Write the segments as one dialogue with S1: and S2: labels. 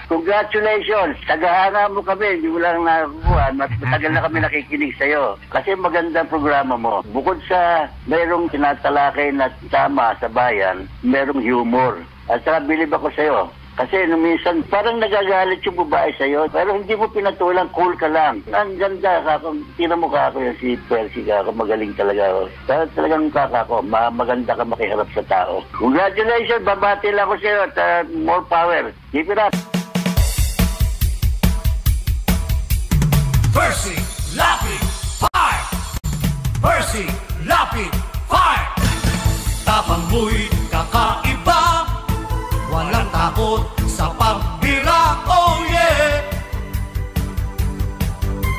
S1: Congratulations! Tagahanga mo kami, hindi mo lang nakakuha. Matagal na kami nakikinig sa'yo. Kasi magandang programa mo. Bukod sa mayroong tinatalakay na tama sa bayan, mayroong humor. At saka bilib ako sa'yo. Kasi minsan parang nagagalit yung babae sa'yo, pero hindi mo pinatulang, cool ka lang. Ang ganda, tira mo kako yung si Percy, kako, magaling talaga. Talagang kako, maganda ka makiharap sa tao. Congratulations, babati lang ako sa'yo at more power. Keep it up.
S2: Percy Lapid Fire! Percy Lapid Fire! Tapang mo'y kakaiba, walang takot sa pagbira. Oh yeah!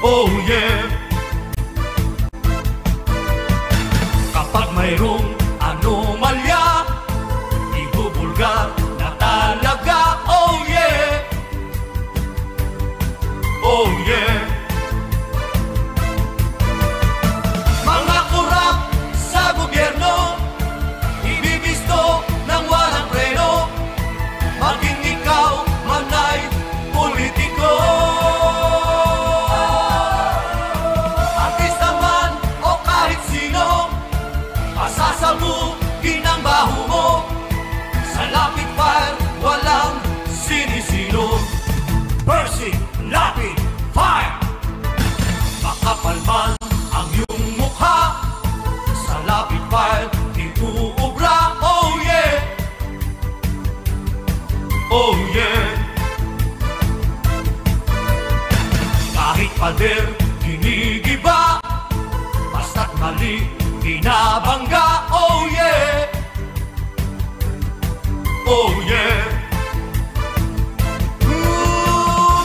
S2: Oh yeah! Kapag mayroong anomalya, ibubulgar na talaga. Oh yeah! Oh yeah! Mga kurap sa gobyerno, ibibisto ng walang preno, maging ikaw man ay politiko. Artista man o kahit sino, pasasabugin ang baho mo. Sa Lapid Fire, walang sinisino. Percy Lapid Fire! Makapal man ang iyong mukha, sa Lapid Fire di uubra. Oh yeah! Oh yeah! Kahit pader, ginigiba, basta't mali, binabangga. Oh yeah! Oh yeah!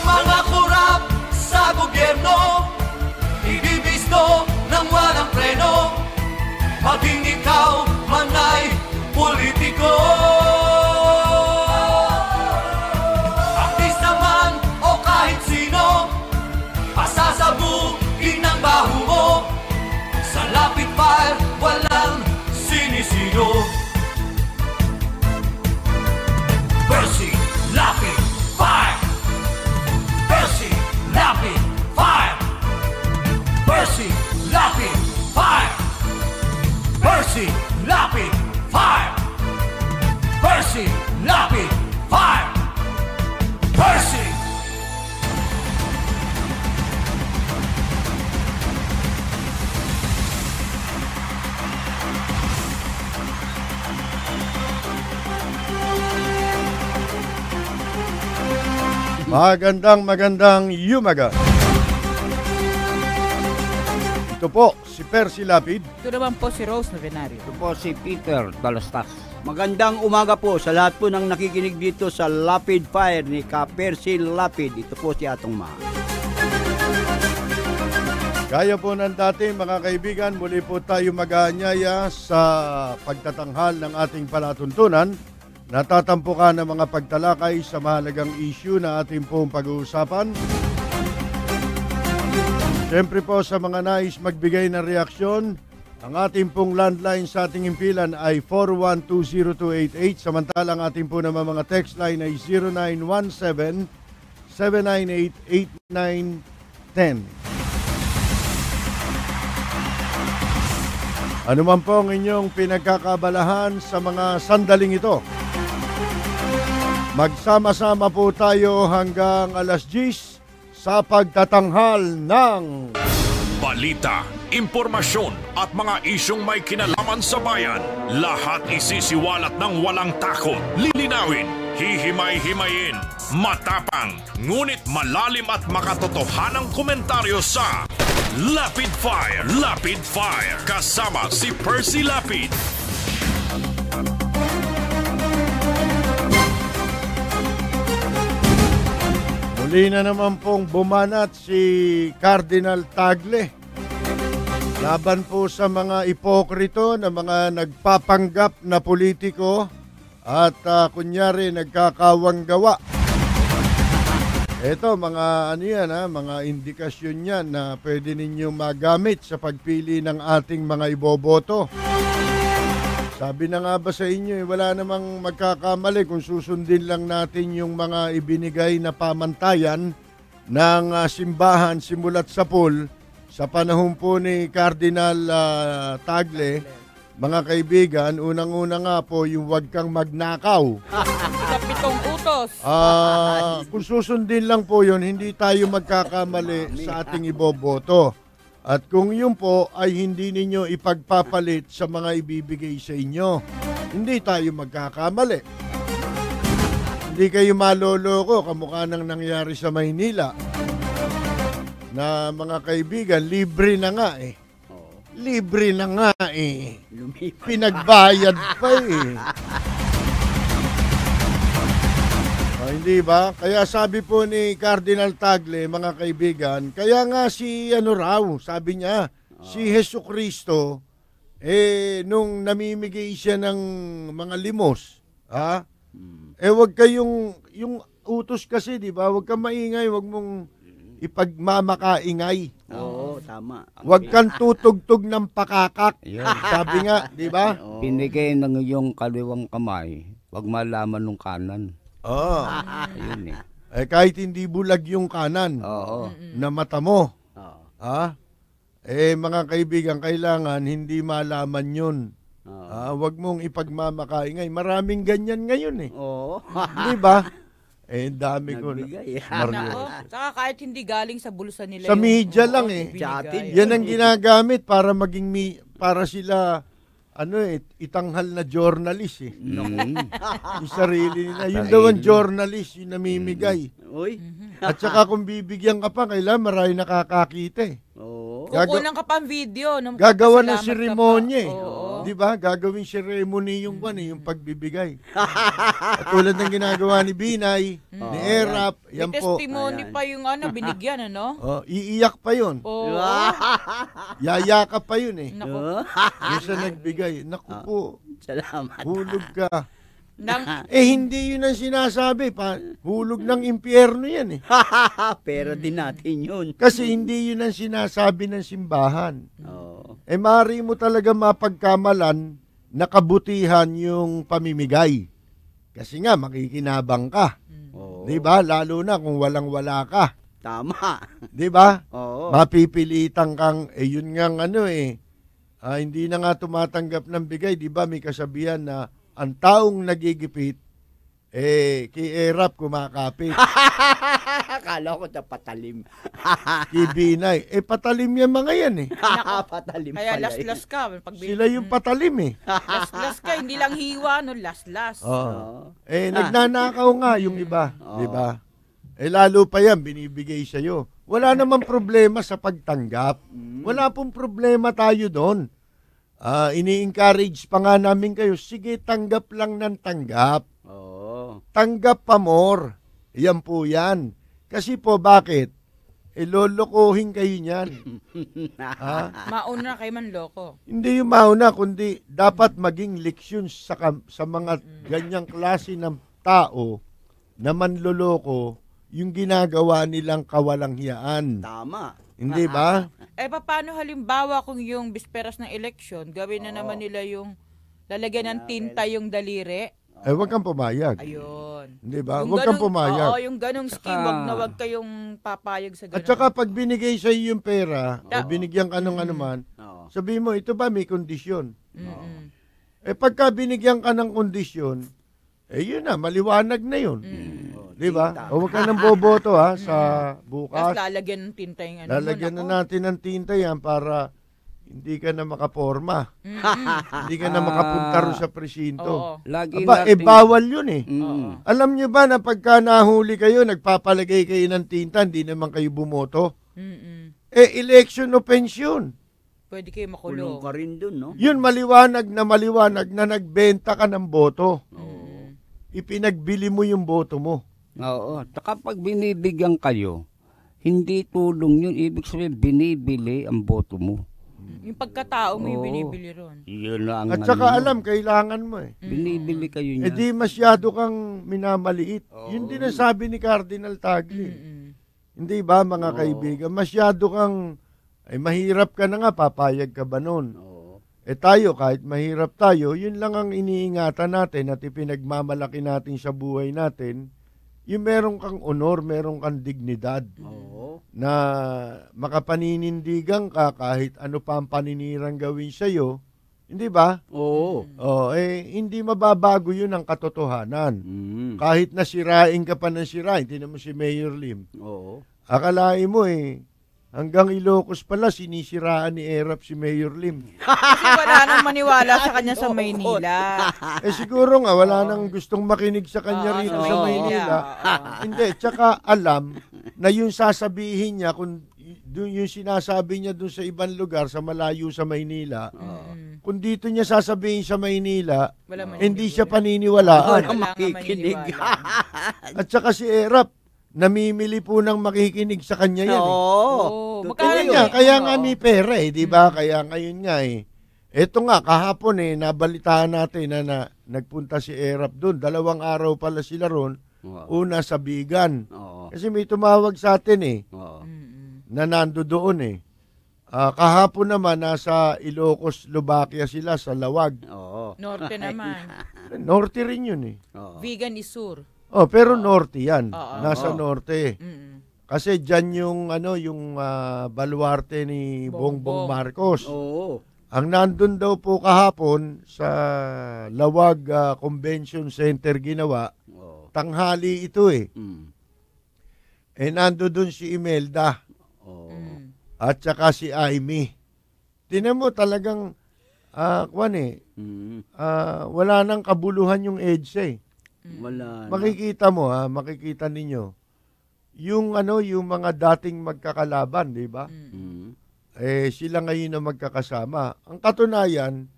S2: Mga kurap sa gobyerno, ibibisto ng walang preno, maging ikaw man ay politiko. Artista man o kahit sino, pasasabugin ang baho mo. Sa Lapid Fire, walang sinisino. Percy Lapid Fire! Percy Lapid Fire! Percy Lapid Fire! Percy Lapid Fire! Percy Lapid Fire! Percy!
S3: Magandang umaga. Ito po si Percy Lapid.
S4: Ito naman po si Rose Novenario.
S5: Ito po si Peter Balastas. Magandang umaga po sa lahat po ng nakikinig dito sa Lapid Fire ni Ka Percy Lapid. Ito po si Atong Ma.
S3: Gaya po ng dati mga kaibigan, muli po tayo mag-aanyaya sa pagtatanghal ng ating palatuntunan. Natatampukan ng mga pagtalakay sa mahalagang issue na ating pong pag-uusapan. Siyempre po sa mga nais magbigay ng reaksyon, ang ating pong landline sa ating impilan ay 4120288, samantalang ating po naman mga text line ay 0917-798-8910. Ano man po ang inyong pinagkakabalahan sa mga sandaling ito? Magsama-sama po tayo hanggang alas 10 sa pagtatanghal ng
S6: balita, impormasyon at mga isyong may kinalaman sa bayan. Lahat isisiwalat ng walang takot, lilinawin, hihimay-himayin, matapang, ngunit malalim at makatotohanang komentaryo sa Lapid Fire, Lapid Fire, kasama si Percy Lapid.
S3: Muli na naman pong bumanat si Cardinal Tagle laban po sa mga ipokrito na mga nagpapanggap na politiko at kunyari nagkakawang gawa. Ito mga ano yan, mga indikasyon yan na pwede ninyong magamit sa pagpili ng ating mga iboboto Sabi na nga ba sa inyo, wala namang magkakamali kung susundin lang natin yung mga ibinigay na pamantayan ng simbahan simulat sa pool sa panahon po ni Cardinal Tagle. Mga kaibigan, unang-una nga po yung huwag kang magnakaw.
S4: Ikapitong utos.
S3: Kung susundin lang po yun, hindi tayo magkakamali sa ating iboboto. At kung yun po ay hindi ninyo ipagpapalit sa mga ibibigay sa inyo, hindi tayo magkakamali. Hindi kayo maloloko, kamukha nang nangyari sa Maynila. Na mga kaibigan, libre na nga eh. Libre na nga eh. Pinagbayad pa eh. Hindi ba? Kaya sabi po ni Cardinal Tagle, mga kaibigan, kaya nga si sabi niya, si Jesucristo, nung namimigay siya ng mga limos, wag kayong, yung utos kasi, di ba? Wag kang maingay, wag mong ipagmamakaingay.
S5: Oo, tama.
S3: Wag kang tutugtog ng pakakak. Sabi nga, di ba?
S5: Pinigay ng iyong kaliwang kamay, wag malaman ng kanan.
S3: Oo.
S5: Ayun
S3: Kahit hindi bulag yung kanan na mata mo. Mga kaibigan, kailangan hindi malaman yun. Wag mong ipagmamakaingay. Maraming ganyan ngayon eh.
S5: Oo.
S3: Di ba? Dami ko na.
S4: Nako, saka kahit hindi galing sa bulsa nila.
S3: Sa media lang eh.
S4: Binigay.
S3: Yan ang ginagamit para maging para sila itanghal na journalist eh. Yung sarili nila. Yung daw ang journalist, yung namimigay. At saka kung bibigyan ka pa, kailangan marami nakakakita eh.
S4: Kukunan ka pa ang video.
S3: Gagawa ng seremonya eh. Di ba? Gagawin ceremony yung yung pagbibigay. At tulad ng ginagawa ni Binay, ni Erap, yan
S4: may
S3: po.
S4: testimony pa yung binigyan,
S3: Iiyak pa yun. Yayaka pa yun eh.
S4: Naku.
S3: Yung sa nagbigay. Naku po.
S5: Salamat.
S3: Hulog ka. Hindi yun ang sinasabi. Hulog ng impyerno yan eh.
S5: Pero din natin yun.
S3: Kasi hindi yun ang sinasabi ng simbahan. Maaari mo talaga mapagkamalan na kabutihan yung pamimigay. Kasi nga, makikinabang ka. Di ba? Lalo na kung walang-wala ka.
S5: Tama.
S3: Di ba?
S5: Oo.
S3: Mapipilitan kang, yun nga hindi na nga tumatanggap ng bigay. Di ba? May kasabihan na ang taong nagigipit, kay Erap kumakapit.
S5: Akala ko na patalim.
S3: Kay Binay. Patalim yan mga yan eh.
S5: Patalim
S4: Kaya
S5: pala.
S4: las-las ka.
S3: Sila yung patalim eh.
S4: Las-las ka. Hindi lang hiwa, las-las.
S3: Nagnanakaw nga yung iba. Di ba? Lalo pa yan, binibigay sa'yo. Wala namang problema sa pagtanggap. Wala pong problema tayo doon. Ini-encourage pa nga namin kayo, sige, tanggap lang ng tanggap. Tanggap pa more. Yan po yan. Kasi po, bakit? Lolokohin kayo niyan.
S4: Mauna kayo man loko.
S3: Hindi yung mauna, kundi dapat maging leksyon sa mga ganyang klase ng tao na manloloko yung ginagawa nilang kawalanghiyaan.
S5: Tama.
S3: Hindi ba?
S4: Paano halimbawa kung yung bisperas ng eleksyon, gawin na naman nila yung lalagyan ng tinta yung daliri?
S3: Huwag kang pumayag.
S4: Ayun.
S3: Hindi ba?
S4: Yung
S3: Huwag kang pumayag.
S4: Oo, yung ganong scheme, wag kayong papayag sa ganun.
S3: At saka pag binigay sa iyo yung pera, o binigyan ka ng anuman, sabihin mo, ito ba may kondisyon? Pagka binigyan ka ng kondisyon, yun na, maliwanag na yun. Di ba? O huwag ka nang boboto sa bukas.
S4: Tapos lalagyan ng tinta yung
S3: Lalagyan na natin ng tinta yan para hindi ka na makaporma. Hindi ka na makapunta rin sa presinto. Bawal yun eh. Alam nyo ba na pagka nahuli kayo, nagpapalagay kayo ng tinta, hindi naman kayo bumoto? Election offense yun.
S4: Pwede kayo makulong.
S5: Kulong ka rin dun, no?
S3: Yun maliwanag na nagbenta ka ng boto. Ipinagbili mo yung boto mo.
S5: Oo. Kapag binibigyan kayo, hindi tulong yun. Ibig sabihin, binibili ang boto mo.
S4: Yung pagkatao mo yung binibili ron.
S5: Yun lang.
S3: At saka alam, kailangan mo eh.
S5: Binibili kayo niya.
S3: Di masyado kang minamaliit. Yun din ang sabi ni Cardinal Tagle. Hindi ba mga kaibigan? Masyado kang, mahirap ka na nga, papayag ka ba nun? tayo, kahit mahirap tayo, yun lang ang iniingatan natin at ipinagmamalaki natin sa buhay natin, yung meron kang honor, meron kang dignidad.
S5: Oo.
S3: Na makapaninindigan ka kahit ano pa ang paninirang gawin sa'yo, hindi ba?
S5: Oo.
S3: Hindi mababago yun ang katotohanan. Kahit nasirain ka pa ng sirain, tinan mo si Mayor Lim.
S5: Oo.
S3: Akalain mo hanggang Ilocos pala sinisiraan ni Erap si Mayor Lim.
S4: Kasi wala nang maniwala sa kanya sa Maynila.
S3: Siguro nga wala nang gustong makinig sa kanya rito sa Maynila. Hindi, tsaka alam na yung sasabihin niya kung yung sinasabi niya dun sa ibang lugar sa malayo sa Maynila, kung dito niya sasabihin sa Maynila, hindi siya paniniwalaan.
S5: Wala makikinig.
S3: At saka si Erap, namimili po ng makikinig sa kanya yan.
S5: Oo.
S3: Kaya nga may pera di ba? Kaya ngayon nga Eto nga, kahapon nabalitaan natin na nagpunta si Erap doon. 2 araw pala sila ron. Una sa Bigan. Kasi may tumawag sa atin na nando doon kahapon naman nasa Ilocos, Slovakia sila sa Lawag.
S4: Norte naman.
S3: Norte rin yun
S4: Vegan is sur.
S3: Pero norte yan. Nasa norte. Kasi dyan yung baluarte ni Bongbong Marcos. Ang nandun daw po kahapon sa Lawag Convention Center ginawa, tanghali ito nando dun si Imelda. At saka si Amy. Tinan mo talagang wala nang kabuluhan yung EDSA
S5: Wala.
S3: Makikita mo makikita ninyo yung yung mga dating magkakalaban, di ba? Sila ngayon na magkakasama. Ang katunayan,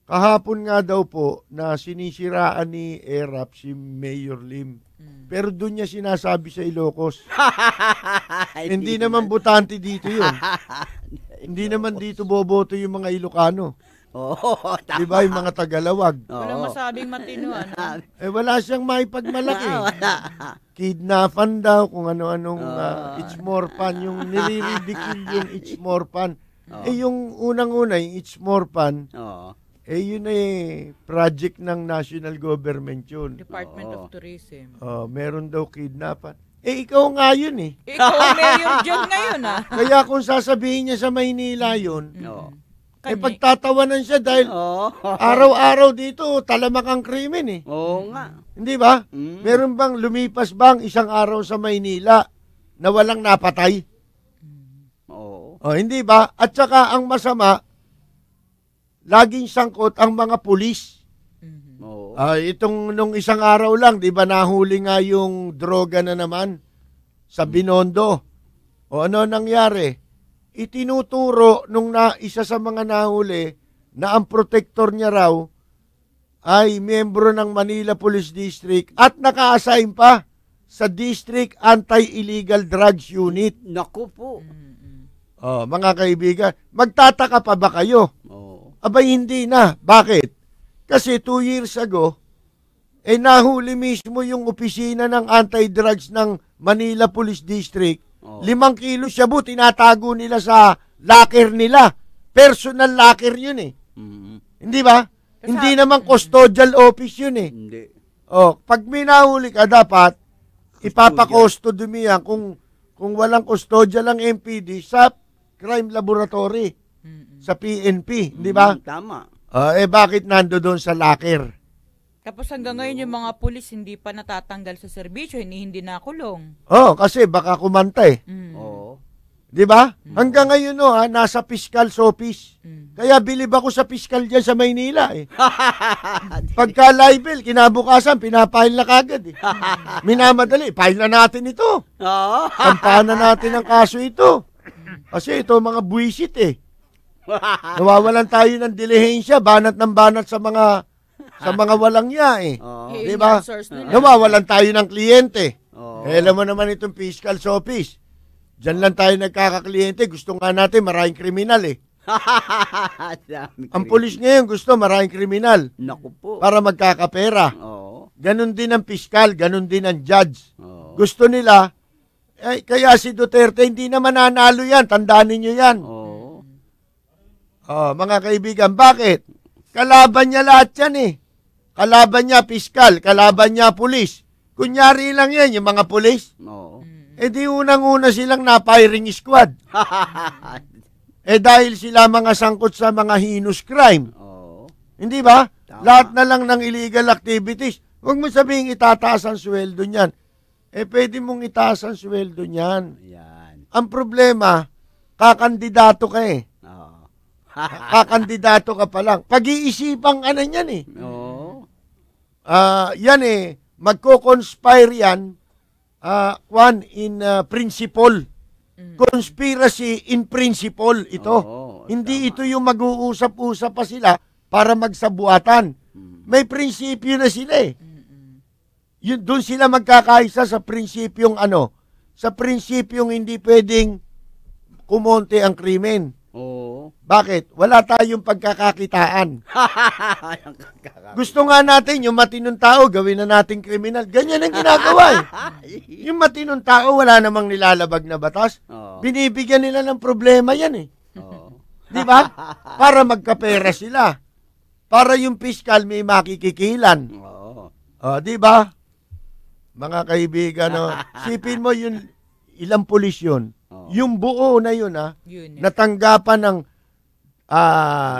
S3: kahapon nga daw po na sinisiraan ni Erap si Mayor Lim. Pero doon niya sinasabi sa Ilocos. Hindi naman butante dito yun. Hindi naman dito boboto yung mga Ilocano. Di ba yung mga Tagalawag?
S4: Walang masabing matino.
S3: Wala siyang maipagmalaki. Kidnapan daw kung ano-anong it's more fun. Yung niliridicule yung it's more fun. Yung unang-una, yung it's more fun, yun project ng national government yun.
S4: Department of Tourism.
S3: Meron daw kidnapan. Ikaw nga yun
S4: Ikaw ang mayor dyan ngayon
S3: Kaya kung sasabihin niya sa Maynila yun, pagtatawanan siya dahil araw-araw dito talamak ang krimen
S5: Oo nga.
S3: Hindi ba? Meron bang lumipas bang isang araw sa Maynila na walang napatay? Hindi ba? At saka ang masama, laging sangkot ang mga pulis. Itong nung isang araw lang, di ba nahuli nga yung droga na naman sa Binondo. Ano nangyari? Itinuturo nung isa sa mga nahuli na ang protector niya raw ay miyembro ng Manila Police District at naka-assign pa sa District Anti-Illegal Drugs Unit.
S5: Naku po.
S3: Mga kaibigan, magtataka pa ba kayo? Abay hindi na. Bakit? Kasi 2 years ago, nahuli mismo yung opisina ng anti-drugs ng Manila Police District. 5 kilo shabu, tinatago nila sa locker nila. Personal locker yun Hindi ba? Hindi naman custodial office yun
S5: Hindi.
S3: Pag may nahuli ka, dapat ipapakustody yan kung walang custodial ang MPD sa crime laboratory, sa PNP. Hindi ba?
S5: Tama.
S3: Bakit nando doon sa locker?
S4: Tapos hanggang ngayon yung mga pulis hindi pa natatanggal sa serbisyo, hindi nakulong.
S3: Kasi baka kumanta Di ba? Hanggang ngayon nasa fiscal's office. Kaya bilib ako sa fiscal dyan sa Maynila Pagka libel, kinabukasan, pinapile na kagad Minamadali, file na natin ito. Sampahan na natin ang kaso ito. Kasi ito mga buwisit Nawawalan tayo ng dilihensya, banat ng banat sa mga walang iya Di ba? Nawawalan tayo ng kliyente. Alam mo naman itong fiscal's office. Diyan lang tayo nagkakakliyente. Gusto nga natin maraming kriminal Ang pulis ngayon gusto maraming kriminal.
S5: Naku po.
S3: Para magkakapera. Ganon din ang fiskal, ganon din ang judge. Gusto nila, kaya si Duterte hindi naman nanalo yan. Tandaan ninyo yan. Mga kaibigan, bakit? Kalaban niya lahat yan eh. Kalaban niya piskal, kalaban niya pulis. Kunyari lang yan, yung mga pulis.
S5: Oo.
S3: Di unang-una silang na-firing squad. Dahil sila mga sangkot sa mga heinous crime.
S5: Oo.
S3: Hindi ba?
S5: Tama.
S3: Lahat na lang ng illegal activities. Huwag mo sabihin itataas ang sweldo niyan. Pwede mong itaas ang sweldo niyan.
S5: Yan.
S3: Ang problema, kakandidato ka eh.
S5: Oo.
S3: Kakandidato ka pa lang. Pag-iisipang ano niyan eh.
S5: Oo.
S3: Yan eh, magko-conspire yan, in principle. Conspiracy in principle ito.
S5: Oo,
S3: Hindi
S5: tama.
S3: ito yung mag-uusap-usap pa sila para magsabuatan. May prinsipyo na sila eh. Doon sila magkakaisa sa prinsipyong sa prinsipyong hindi pwedeng kumonte ang krimen.
S5: Oo.
S3: Bakit? Wala tayong pagkakakitaan. Gusto nga natin yung matinong tao, gawin na nating kriminal. Ganyan ang ginagawa eh. Yung matinong tao, wala namang nilalabag na batas.
S5: Oo.
S3: Binibigyan nila ng problema yan eh.
S5: Oo.
S3: Di ba? Para magkapera sila. Para yung piskal may makikikilan.
S5: Oo.
S3: Di ba? Mga kaibigan, sipin mo yun, ilang pulis yun.
S5: Oo.
S3: Yung buo na yun,
S4: Yun.
S3: natanggapan ng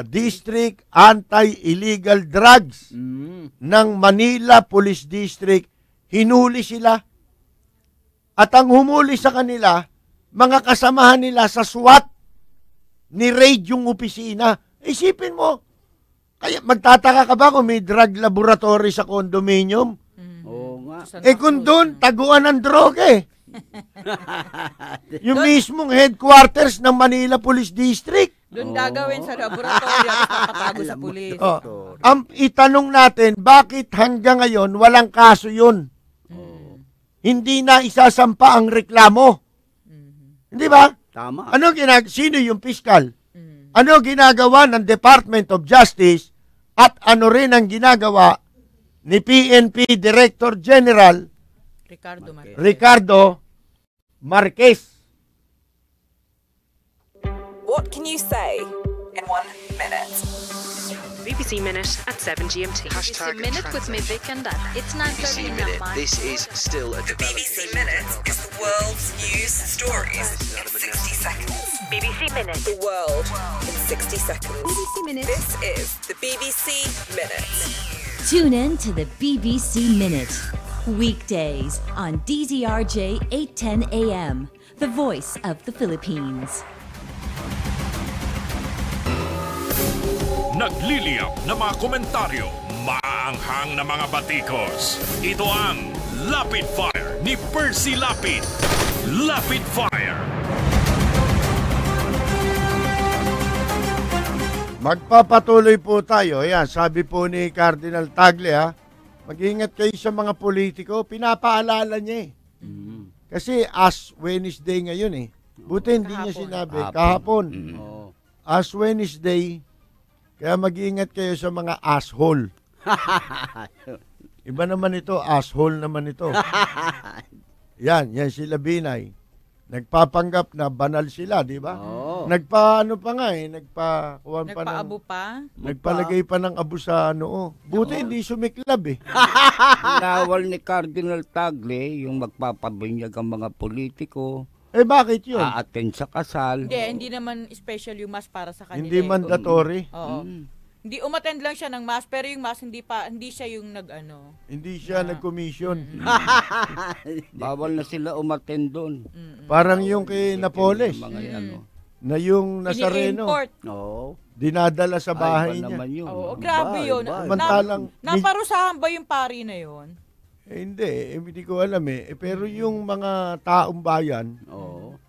S3: District Anti-Illegal Drugs ng Manila Police District. Hinuli sila. At ang humuli sa kanila, mga kasamahan nila sa SWAT, ni-raid yung opisina. Isipin mo, kaya magtataka ka ba kung may drug laboratory sa condominium?
S5: Oo nga.
S3: Kung doon, taguan ng droga eh. Yung mismong headquarters ng Manila Police District.
S4: Doon gagawin sa laboratory at papatago sa pulis.
S3: Itanong natin, bakit hanggang ngayon walang kaso yun? Hindi na isasampa ang reklamo. Hindi ba?
S5: Tama.
S3: Sino yung piskal? Ano ginagawa ng Department of Justice at ano rin ang ginagawa ni PNP Director General Ricardo Marquez?
S7: What can you say in 1 minute?
S8: BBC Minute at 7 GMT.
S9: BBC Minute with me, Vic and Dad. It's 9:30 in the morning.
S10: This is still a
S7: The BBC Minute is the world's news stories in 60 seconds.
S8: BBC Minute.
S7: The world in 60 seconds.
S9: BBC Minute.
S7: This is the BBC Minute.
S11: Tune in to the BBC Minute. Weekdays on DZRJ 810 AM, the voice of the Philippines.
S6: Nagliliyap na mga komentaryo, maanghang na mga batikos. Ito ang Lapid Fire ni Percy Lapid. Lapid Fire.
S3: Magpapatuloy po tayo. Ayan, sabi po ni Cardinal Tagle, mag-ingat kayo sa mga politiko. Pinapaalala niya eh. Kasi Ash Wednesday ngayon eh. Buti hindi niya sinabi. Kahapon. Ash Wednesday. Kaya mag-iingat kayo sa mga asshole. Iba naman ito, asshole naman ito. Yan sila Binay. Nagpapanggap na banal sila, di ba? Nagpaano pa nga eh,
S4: Nagpaabo pa?
S3: Nagpalagay pa ng abo sa noo. Buti hindi sumiklab eh.
S5: Nawal ni Cardinal Tagle yung magpapabinyag ang mga politiko.
S3: Bakit yun?
S5: A-attend sa kasal.
S4: Hindi naman special yung mass para sa kanila.
S3: Hindi mandatory.
S4: Oo. Hindi umattend lang siya ng mass, pero yung mass hindi siya yung
S3: Hindi siya nag-commission.
S5: Bawal na sila umattend doon.
S3: Parang yung kay Napoles. Na yung Nazareno.
S4: Ini-import.
S3: Dinadala sa bahay niya.
S4: Oo, grabe yun.
S3: Samantalang
S4: Naparusahan ba yung pari na yun?
S3: Hindi ko alam eh. Pero yung mga taong bayan,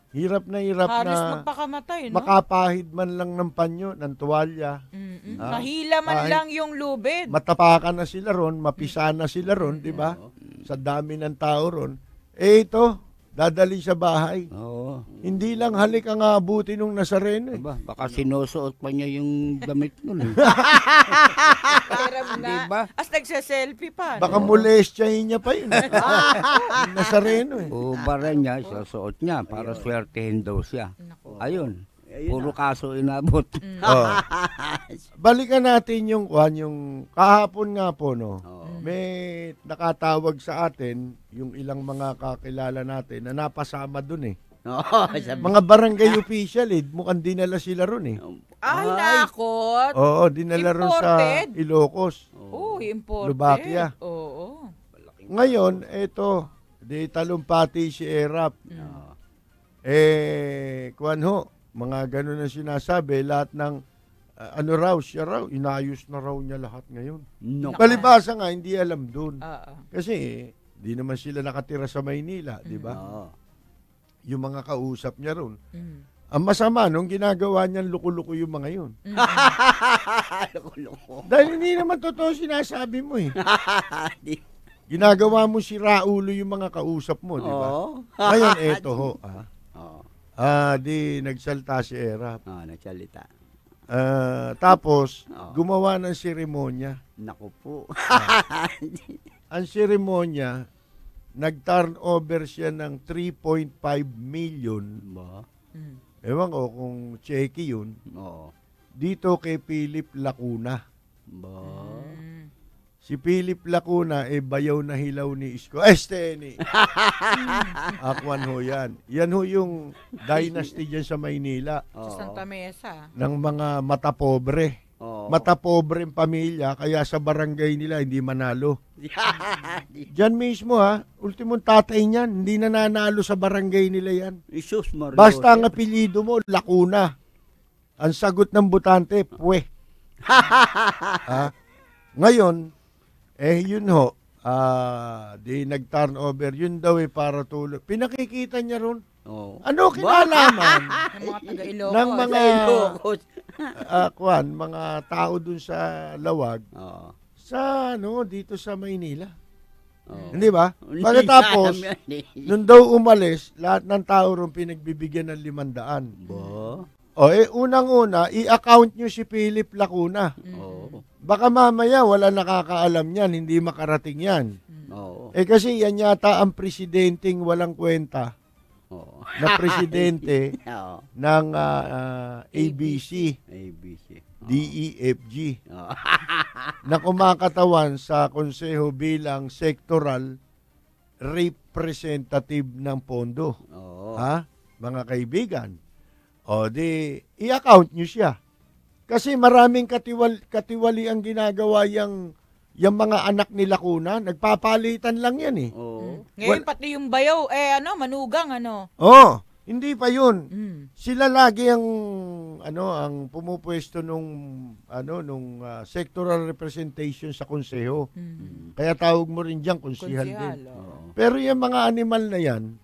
S3: hirap na
S4: halos magpakamatay, no?
S3: Makapahid man lang ng panyo, ng tuwalya.
S4: Mahila man lang yung lubid.
S3: Matapakan na sila ron, mapisa na sila ron, di ba? Sa dami ng tao ron. Ito, dadali sa bahay. Hindi lang halik ang abuti nung Nazareno eh.
S5: Baka sinusuot pa niya yung damit nun.
S4: Diba? As nagsa-selfie pa.
S3: Baka molestyahin niya pa yun. Nazareno eh.
S5: Ubara niya, susuot niya para swertehin daw siya. Ayun. Puro kaso inabot.
S3: Oh. Balikan natin yung kahapon nga po, no. May nakatawag sa atin yung ilang mga kakilala natin na napasama dun eh. Mga barangay official mukhang dinala sila ron eh.
S4: Ay, nakot.
S3: Oo, dinala ron sa Ilocos.
S4: Imported.
S3: Lubakia.
S4: Oo.
S3: Ngayon, eto, di talumpati si Erap. Mga ganun ang sinasabi, lahat ng siya raw, inayos na raw niya lahat ngayon. Palibasa nga, hindi alam dun. Kasi, di naman sila nakatira sa Maynila, di ba? Yung mga kausap niya ron. Ang masama, nung ginagawa niyan, luko-luko yung mga yun.
S5: Luko-luko.
S3: Dahil hindi naman totoo sinasabi mo eh. Ginagawa mo si Raulo yung mga kausap mo, di ba? Ngayon, eto ho. Di nagsalta si Erap.
S5: Nagsalita.
S3: Tapos, gumawa ng seremonya.
S5: Naku po.
S3: Ang seremonya, nag-turnover siya ng 3.5 million. Ewan ko kung cheque yun. Dito kay Philip Lacuna. Si Philip Lacuna, bayaw na hilaw ni Isko. Ni Akwan ho yan. Yan ho yung dynasty dyan sa Maynila.
S4: Sa Santa Mesa.
S3: Ng mga matapobre. Matapobreng pamilya, kaya sa barangay nila hindi manalo. Diyan mismo ultimong tatay niyan, hindi na nanalo sa barangay nila yan. Basta ang apelyido mo, Lacuna. Ang sagot ng butante, Pwe. Ngayon, yun ho, di nag-turnover, yun daw para tulog. Pinakikita niya ron. Ano kinalaman ng mga mga tao dun sa Lawag sa dito sa Maynila. Hindi ba? Pagkatapos, nung daw umalis, lahat ng tao ron pinagbibigyan ng 500. Unang-una, i-account nyo si Philip Lacuna. Baka mamaya wala nakakaalam yan, hindi makarating yan. Kasi yan yata ang presidenteng walang kwenta. Na presidente ng ABC, DEFG, na kumakatawan sa konseho bilang sectoral representative ng pondo. Mga kaibigan. I-account nyo siya. Kasi maraming katiwali ang ginagawa yung mga anak ni Lacuna, nagpapalitan lang yan eh.
S4: Ngayon pati yung bayaw, manugang
S3: hindi pa yun. Sila lagi ang pumupwesto nung sectoral representation sa konseho. Kaya tawag mo rin diyan konsihal din. Pero yung mga animal na yan,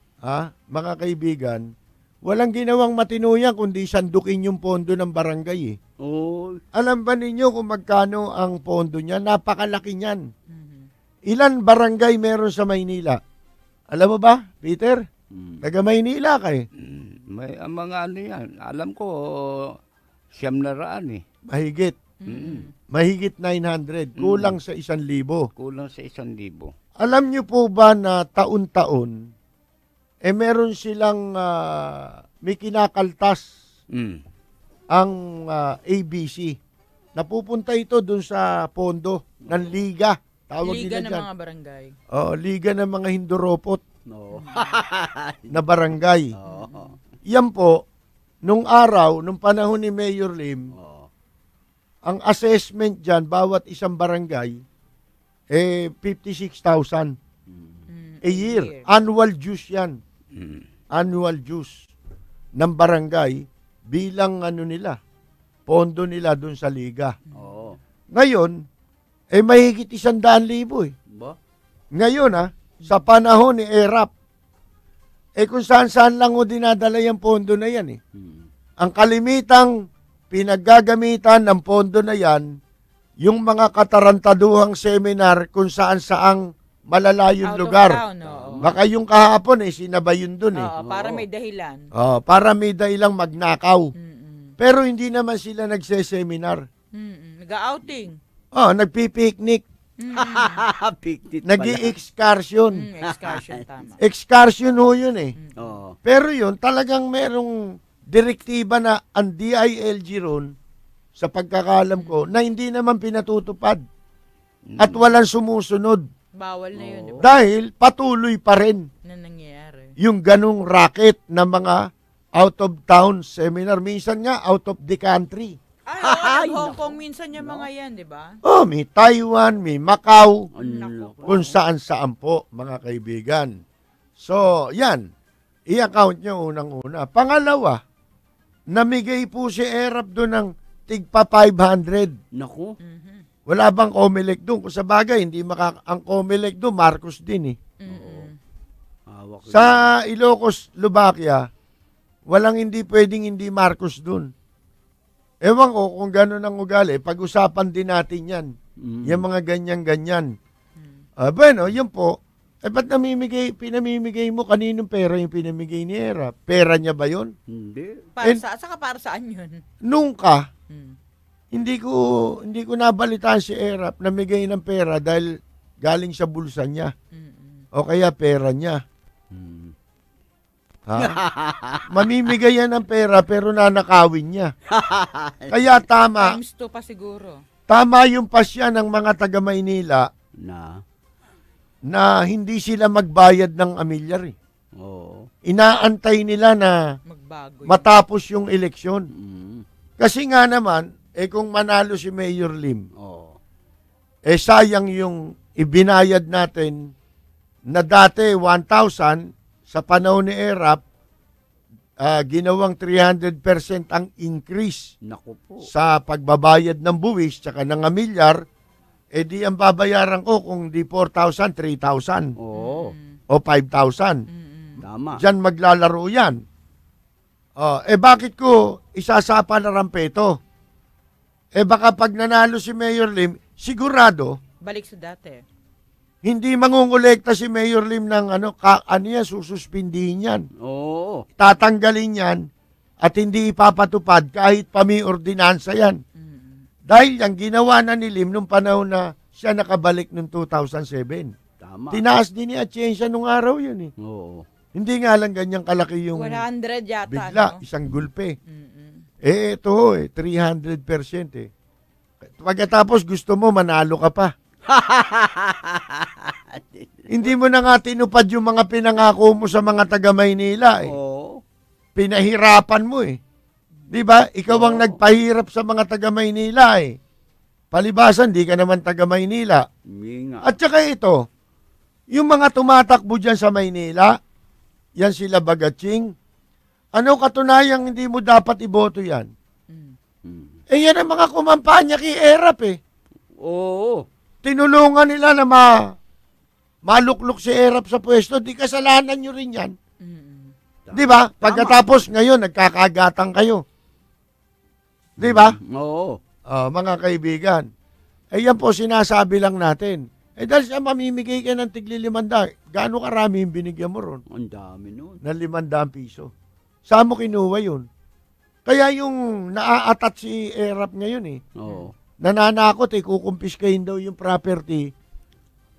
S3: mga kaibigan, walang ginawang matino yan kundi sandukin yung pondo ng barangay eh. Alam ba ninyo kung magkano ang pondo niya? Napakalaki niyan. Ilan barangay meron sa Maynila? Alam mo ba, Peter? Taga Maynila ka eh.
S5: May mga yan. Alam ko, 900 eh.
S3: Mahigit. Mahigit 900. Kulang sa 1,000.
S5: Kulang sa 1,000.
S3: Alam niyo po ba na taon-taon, meron silang may kinakaltas ang ABC. Napupunta ito dun sa pondo ng Liga. Tawag
S4: Liga
S3: nila
S4: ng
S3: dyan.
S4: mga barangay.
S3: Liga ng mga Hinduropot na barangay. Yan po, nung panahon ni Mayor Lim, ang assessment dyan, bawat isang barangay, 56,000 a year. Annual dues yan. Annual dues ng barangay bilang pondo nila dun sa liga. Ngayon, mahigit 100,000 eh. Ngayon sa panahon ni Erap, kung saan-saan lang dinadala yung pondo na yan eh. Ang kalimitang pinaggagamitan ng pondo na yan, yung mga katarantaduhang seminar kung saan-saang malalayong lugar. Baka yung kahapon sinabay yun dun eh.
S4: Para may dahilan.
S3: Para may dahilang magnakaw. Pero hindi naman sila nagse-seminar.
S4: Nag-outing.
S3: Nagpi-picnic. Nag-i-excursion.
S4: Excursion, tama.
S3: Excursion ho yun eh. Pero yun, talagang merong direktiba na ang DILG ron, sa pagkakalam ko, na hindi naman pinatutupad at walang sumusunod.
S4: Bawal na yun, di ba?
S3: Dahil patuloy pa rin
S4: Na nangyayari.
S3: yung ganong racket na mga out-of-town seminar. Minsan nga, out of the country.
S4: Ay, Hong Kong minsan yung mga yan, di ba?
S3: Oh, may Taiwan, may Macau,
S5: Ano?
S3: kung saan-saan po, mga kaibigan. So, yan. I-account nyo unang-una. Pangalawa, namigay po si Erap doon ng tigpa 500.
S5: Naku.
S3: Wala bang Comelec doon? Kung sa bagay, hindi ang Comelec doon, Marcos din eh.
S5: Hawak
S3: Sa Ilocos, Lubakia, walang hindi pwedeng hindi Marcos doon. Ewan ko kung gano'n ang ugali. Pag-usapan din natin yan. Yung mga ganyan-ganyan. Bueno, yun po. Ba't pinamimigay mo kaninong pera yung pinamigay ni Era? Pera niya ba yun?
S5: Hindi.
S4: Saka para saan yun?
S3: Nung ka, hindi ko nabalitaan si Erap na migay ng pera dahil galing sa bulsa niya. O kaya pera niya. Ha? Mamimigay yan ng pera pero nanakawin niya. Kaya tama.
S4: Times 2 pa siguro.
S3: Tama yung pasya ng mga taga Maynila na hindi sila magbayad ng amilyar.
S5: Oo.
S3: Inaantay nila na
S4: Magbago
S3: matapos yung eleksyon. Kasi nga naman, kung manalo si Mayor Lim, sayang yung ibinayad natin na dati 1,000 sa panahon ni Erap, ginawang 300% ang increase
S5: Naku po.
S3: sa pagbabayad ng buwis tsaka ng amilyar, di ang babayaran ko kung di 4,000, 3,000
S5: Oo.
S3: o 5,000.
S5: Tama.
S3: Diyan maglalaro yan. Bakit ko isasapa na rampeto? Baka pag nanalo si Mayor Lim, sigurado,
S4: Balik sa dati.
S3: hindi mangungulekta si Mayor Lim ng sususpindihin yan.
S5: Oo.
S3: Tatanggalin yan at hindi ipapatupad kahit pami-ordinansa yan. Dahil yung ginawa na ni Lim nung panahon na siya nakabalik noong 2007.
S5: Tama.
S3: Tinaas din ni Atienza nung araw yun eh.
S5: Oo.
S3: Hindi nga lang ganyang kalaki yung
S4: 100 yata,
S3: bigla,
S4: no?
S3: isang gulpe. Ito 300% eh. Pagkatapos gusto mo, manalo ka pa. Hindi mo na nga tinupad yung mga pinangako mo sa mga taga Maynila eh.
S5: Oo.
S3: Pinahirapan mo eh. Di ba? Ikaw ang nagpahirap sa mga taga Maynila eh. Palibasan, di ka naman taga Maynila. At saka ito, yung mga tumatakbo dyan sa Maynila, yan sila Bagatsing, ano katunayang hindi mo dapat iboto yan? Yan ang mga kumampanya kay Erap eh.
S5: Oo.
S3: Tinulungan nila na maluklok si Erap sa pwesto, di kasalanan nyo rin yan. Di ba? Pagkatapos ngayon, nagkakagatang kayo. Di ba?
S5: Oo.
S3: Mga kaibigan. Yan po sinasabi lang natin. Dahil siya mamimigay ka ng tigli 500, gaano karami yung binigyan mo ron?
S5: Ang dami nun.
S3: Na 500 piso. Saan mo kinuha yun? Kaya yung naaatat si Erap ngayon eh.
S5: Oo.
S3: Nananakot kukumpiskahin daw yung property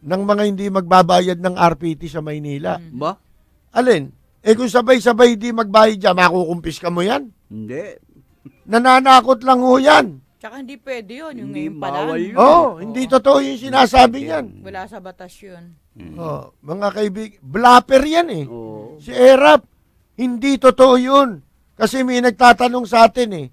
S3: ng mga hindi magbabayad ng RPT sa Maynila.
S5: Ba?
S3: Alin? Kung sabay-sabay di magbayad dyan, makukumpiska mo yan?
S5: Hindi.
S3: Nananakot lang ho yan.
S4: Tsaka hindi pwede yun. Yung
S5: Hindi,
S4: ngayon pa lang.
S5: bawal yun.
S3: Hindi totoo yung sinasabi niyan.
S4: Wala sa batas yun.
S3: Mga kaibig, blapper yan eh.
S5: Oo.
S3: Si Erap, hindi totoo yun. Kasi may nagtatanong sa atin eh.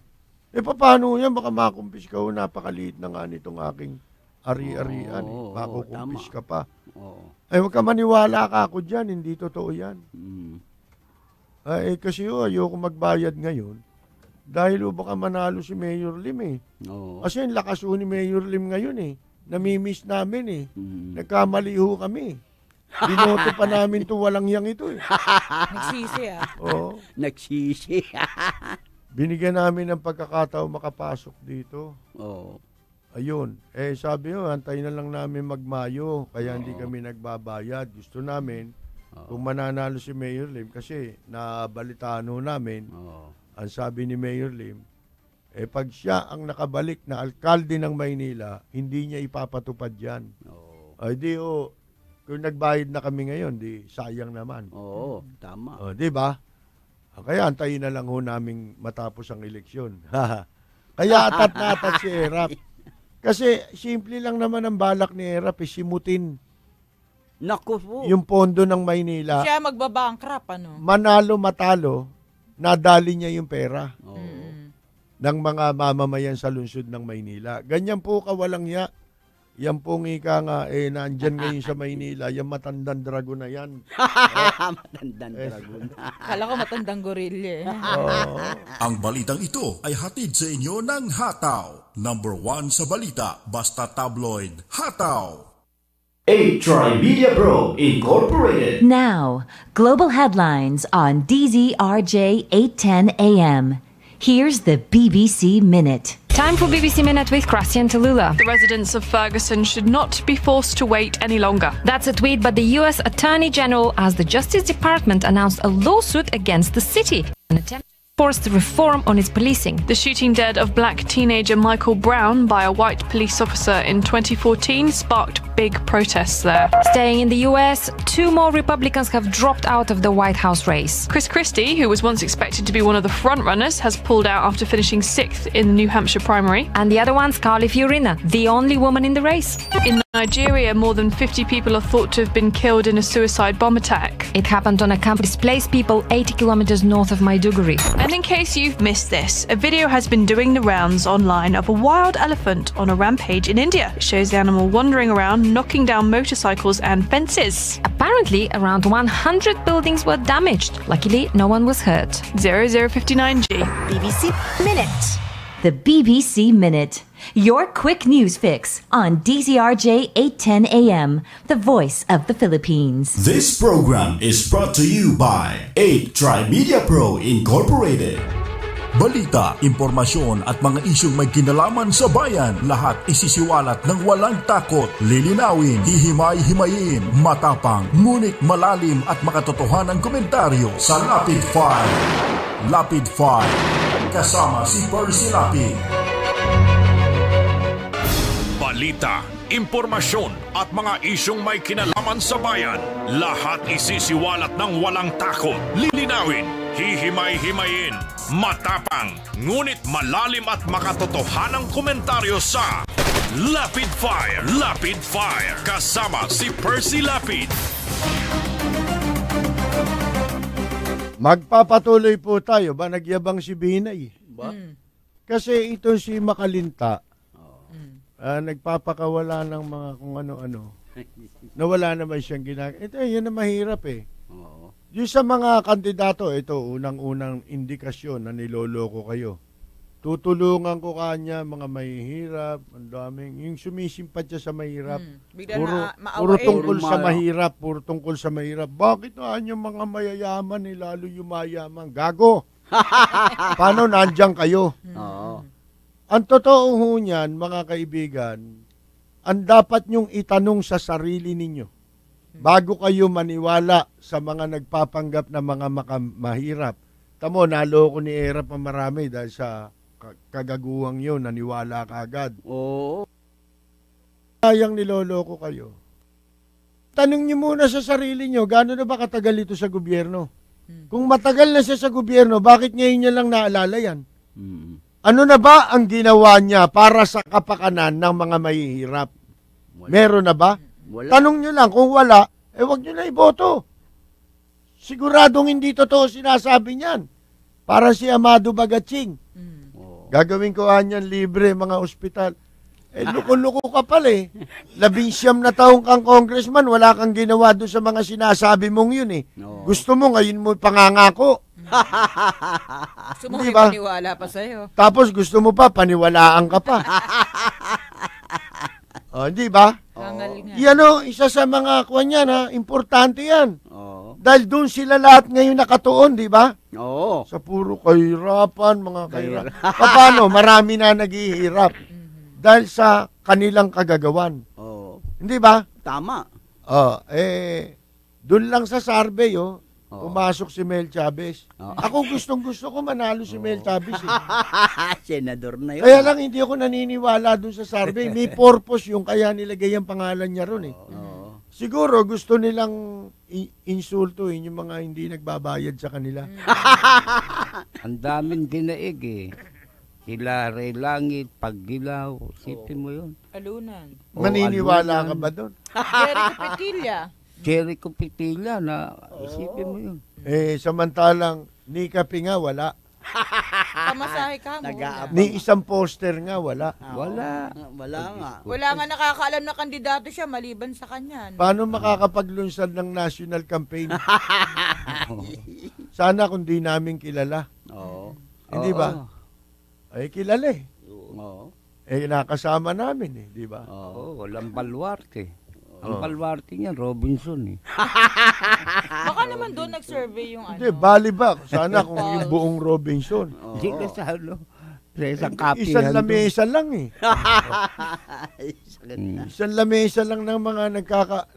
S3: Paano yan? Baka makumpis ka ho. Napakaliit na nga nitong aking ari-arian eh. Makukumpis ka pa.
S5: Oo.
S3: Huwag ka maniwala ka ako dyan. Hindi totoo yan. Kasi ayoko magbayad ngayon. Dahil baka manalo si Mayor Lim eh.
S5: Oo.
S3: Kasi ang lakas ni Mayor Lim ngayon eh. Namimiss namin eh. Nagkamali ho kami. Binoto pa namin to walang yang ito eh.
S4: Nagsisi
S3: Oo.
S5: Nagsisi.
S3: Binigyan namin ng pagkakataon makapasok dito.
S5: Oo.
S3: Ayun. Sabi nyo, antay na lang namin magmayo. Kaya hindi kami nagbabayad. Gusto namin, kung mananalo si Mayor Lim, kasi nabalitaan ho namin, ang sabi ni Mayor Lim, pag siya ang nakabalik na alkalde ng Maynila, hindi niya ipapatupad yan. Di kung nagbayad na kami ngayon, di sayang naman.
S5: Oo, tama.
S3: Di ba? Kaya antayin na lang ho namin matapos ang eleksyon. Kaya atat na atat si Erap. Kasi simple lang naman ang balak ni Erap, simutin
S5: Naku po.
S3: yung pondo ng Maynila.
S4: Siya magbabangkrap, ano?
S3: Manalo matalo, nadali niya yung pera
S5: Oo.
S3: ng mga mamamayan sa lungsod ng Maynila. Ganyan po kawalang ya. Yan pong ika nga, nandyan ngayon sa Maynila, yung matandang dragon na yan.
S5: Matandang dragon.
S4: Kala ko matandang gorilla eh.
S10: Ang balitang ito ay hatid sa inyo ng Hataw. Number 1 sa balita, basta tabloid. Hataw.
S12: 8 Trimedia Pro Incorporated.
S11: Now, global headlines on DZRJ 810 AM. Here's the BBC Minute.
S13: Time for BBC Minute with Gracian Talula. The residents of Ferguson should not be forced to wait any longer. That's a tweet by the US Attorney General as the Justice Department announced a lawsuit against the city. An attempt to force reform on its policing. The shooting dead of black teenager Michael Brown by a white police officer in 2014 sparked big protests there. Staying in the US, 2 more Republicans have dropped out of the White House race. Chris Christie, who was once expected to be one of the frontrunners, has pulled out after finishing 6th in the New Hampshire primary.
S11: And the other one's Carly Fiorina, the only woman in the race.
S13: In Nigeria, more than 50 people are thought to have been killed in a suicide bomb attack.
S11: It happened on a camp displaced people 80 kilometers north of Maiduguri.
S13: And in case you've missed this, a video has been doing the rounds online of a wild elephant on a rampage in India. It shows the animal wandering around, knocking down motorcycles and fences.
S11: Apparently, around 100 buildings were damaged. Luckily, no one was hurt.
S13: 0059G.
S11: BBC Minute. The BBC Minute. Your quick news fix on DZRJ 810 AM, the voice of the Philippines.
S12: This program is brought to you by 8 Trimedia Pro Incorporated.
S10: Balita, impormasyon at mga isyong may kinalaman sa bayan, lahat isisiwalat ng walang takot, lilinawin, hihimay-himayin, matapang, ngunit malalim at makatotohanang komentaryo sa Lapid File. Lapid File, kasama si Percy Lapid.
S6: Balita, impormasyon at mga isyong may kinalaman sa bayan, lahat isisiwalat ng walang takot, lilinawin, hihimay-himayin, matapang, ngunit malalim at makatotohanang komentaryo sa Lapid Fire. Lapid Fire, kasama si Percy Lapid.
S3: Magpapatuloy po tayo. Ba nagyabang si Binay?
S5: Ba?
S3: Kasi ito si Makalinta, nagpapakawala ng mga kung ano-ano. Nawala naman siyang ginagawa. Ito, yun na mahirap eh.
S5: Oo.
S3: Yung sa mga kandidato, ito, unang-unang indikasyon na niloloko kayo. Tutulungan ko kanya, mga mahihirap, ang daming, yung sumisimpat siya sa mahirap. Puro tungkol sa mahirap, puro tungkol sa mahirap. Bakit yung mga mayayaman, lalo yung mayaman? Gago! Paano nandiyan kayo?
S5: Oo.
S3: Ang totoo ho niyan, mga kaibigan, ang dapat nyong itanong sa sarili ninyo bago kayo maniwala sa mga nagpapanggap na mga mahirap. Tamo, naloko ni Erap ang marami dahil sa kagaguhang yun, naniwala ka agad.
S5: Oo.
S3: Sayang niloloko kayo. Tanong niyo muna sa sarili niyo, gaano na ba katagal ito sa gobyerno? Kung matagal na siya sa gobyerno, bakit ngayon niya lang naalala yan? Ano na ba ang ginawa niya para sa kapakanan ng mga mahihirap? Meron na ba?
S5: Wala.
S3: Tanong niyo lang, kung wala, wag niyo na iboto. Siguradong hindi totoo sinasabi niyan. Para si Amado Bagatsing. Gagawin ko anyan libre mga ospital. Luko-luko ka pala eh. 19 na taong kang congressman, wala kang ginawa doon sa mga sinasabi mong yun eh.
S5: No.
S3: Gusto mo ngayon mo pangangako.
S4: Gusto mo paniwala pa sa'yo.
S3: Tapos gusto mo pa, paniwalaan ka pa. Di ba? Yan isa sa mga kuwan yan ha, importante yan. Dahil doon sila lahat ngayon nakatuon, di ba?
S5: Oo.
S3: Sa puro kahirapan, mga kahirapan. Paano? Marami na naghihirap. Dahil sa kanilang kagagawan.
S5: Oo.
S3: Hindi ba?
S5: Tama.
S3: Doon lang sa survey, pumasok si Mel Chavez. Ako gustong-gusto ko manalo si Mel Chavez.
S5: Senador na yun.
S3: Kaya lang hindi ako naniniwala doon sa survey. May purpose yung kaya nilagay ang pangalan niya ron eh. Siguro gusto nilang insultuhin yung mga hindi nagbabayad sa kanila.
S5: Ang daming dinaig eh. Sila Ray Langit, Pagdilaw, isipin mo yun.
S4: Alunan.
S3: Maniniwala ka ba doon?
S4: Jericho Petilla.
S5: Jericho Petilla na isipin mo yun.
S3: Samantalang ni Kapinga wala.
S4: Pamasahe ka mo.
S3: Ni isang poster nga wala.
S5: Wala nga.
S4: Wala nga nakakaalam na kandidato siya maliban sa kanya.
S3: Paano makakapaglunsad ng national campaign? Sana kung di namin kilala. Hindi ba? Ay kilala eh. Nakasama namin eh, di ba?
S5: Walang balwarte. Ang balwarte niya, Robinson eh.
S4: Baka naman doon nag-survey yung
S3: Hindi, bali ba? Sana kung yung buong Robinson.
S5: Hindi ka sa isang kapihan.
S3: Isang lamesa lang eh. Isang lamesa lang ng mga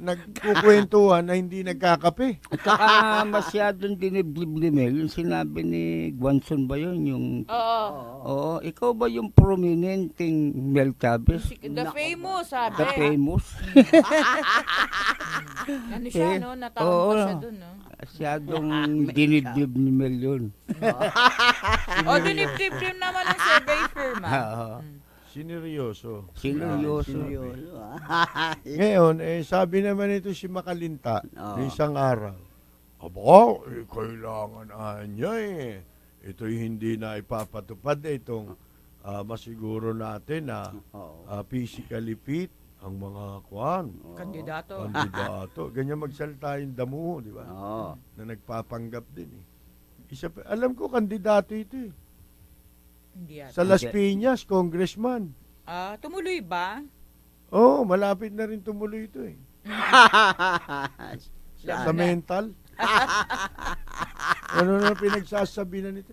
S3: nagkukwentuhan na hindi nagkakape.
S5: At saka masyadong diniblib-limel. Yung sinabi ni Gwanson ba yun? Yung, oo. Ikaw ba yung prominenteng Mel Chavez?
S4: The famous, sabi.
S5: The famous?
S4: Ano siya, no? Natawag pa siya dun, no?
S5: Masyadong diniblib ni Mel yun.
S4: Dinibdib naman ang survey firm.
S3: Sineryoso.
S5: Ngayon,
S3: sabi naman ito si Makalinta, isang araw, kailangan niya eh. Ito'y hindi na ipapatupad itong masiguro natin na physically fit ang mga
S4: kandidato.
S3: Ganyan magsalita yung damo, di ba? Na nagpapanggap din eh. Alam ko kandidato ito eh. Sa Las Piñas, congressman.
S4: Tumuloy ba?
S3: Malapit na rin tumuloy ito eh. Sa mental. Ano na pinagsasabi na nito?